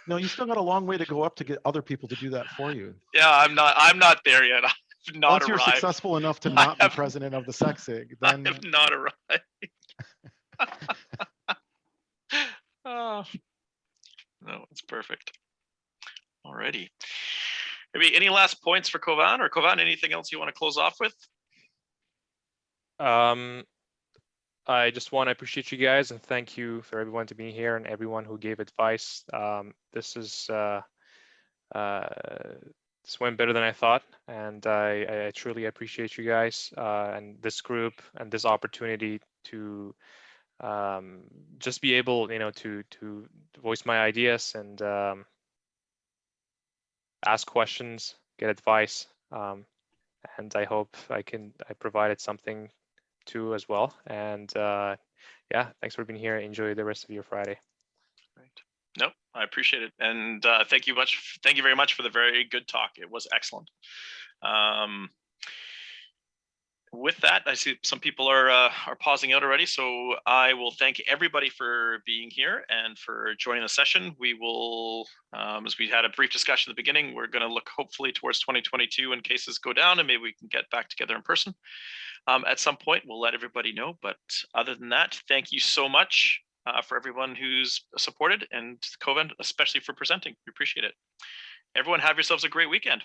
No, you still got a long way to go up to get other people to do that for you. Yeah, I'm not there yet. I've not Once arrived. You're successful enough to not be president of the SecSIG, then I have not arrived. Oh, no, it's perfect. Alrighty. Maybe any last points for Kovan or Kovan? Anything else you want to close off with? I just want to appreciate you guys and thank you for everyone to be here and everyone who gave advice. This went better than I thought, and I truly appreciate you guys and this group and this opportunity to just be able, you know, to voice my ideas and ask questions, get advice, and I hope I provided something too as well. And yeah, thanks for being here. Enjoy the rest of your Friday. Right. No, I appreciate it, and thank you very much for the very good talk. It was excellent. With that, I see some people are pausing out already, so I will thank everybody for being here and for joining the session. We will, as we had a brief discussion at the beginning, we're going to look hopefully towards 2022 when cases go down, and maybe we can get back together in person at some point. We'll let everybody know, but other than that, thank you so much for everyone who's supported, and Kovan especially for presenting. We appreciate it. Everyone have yourselves a great weekend.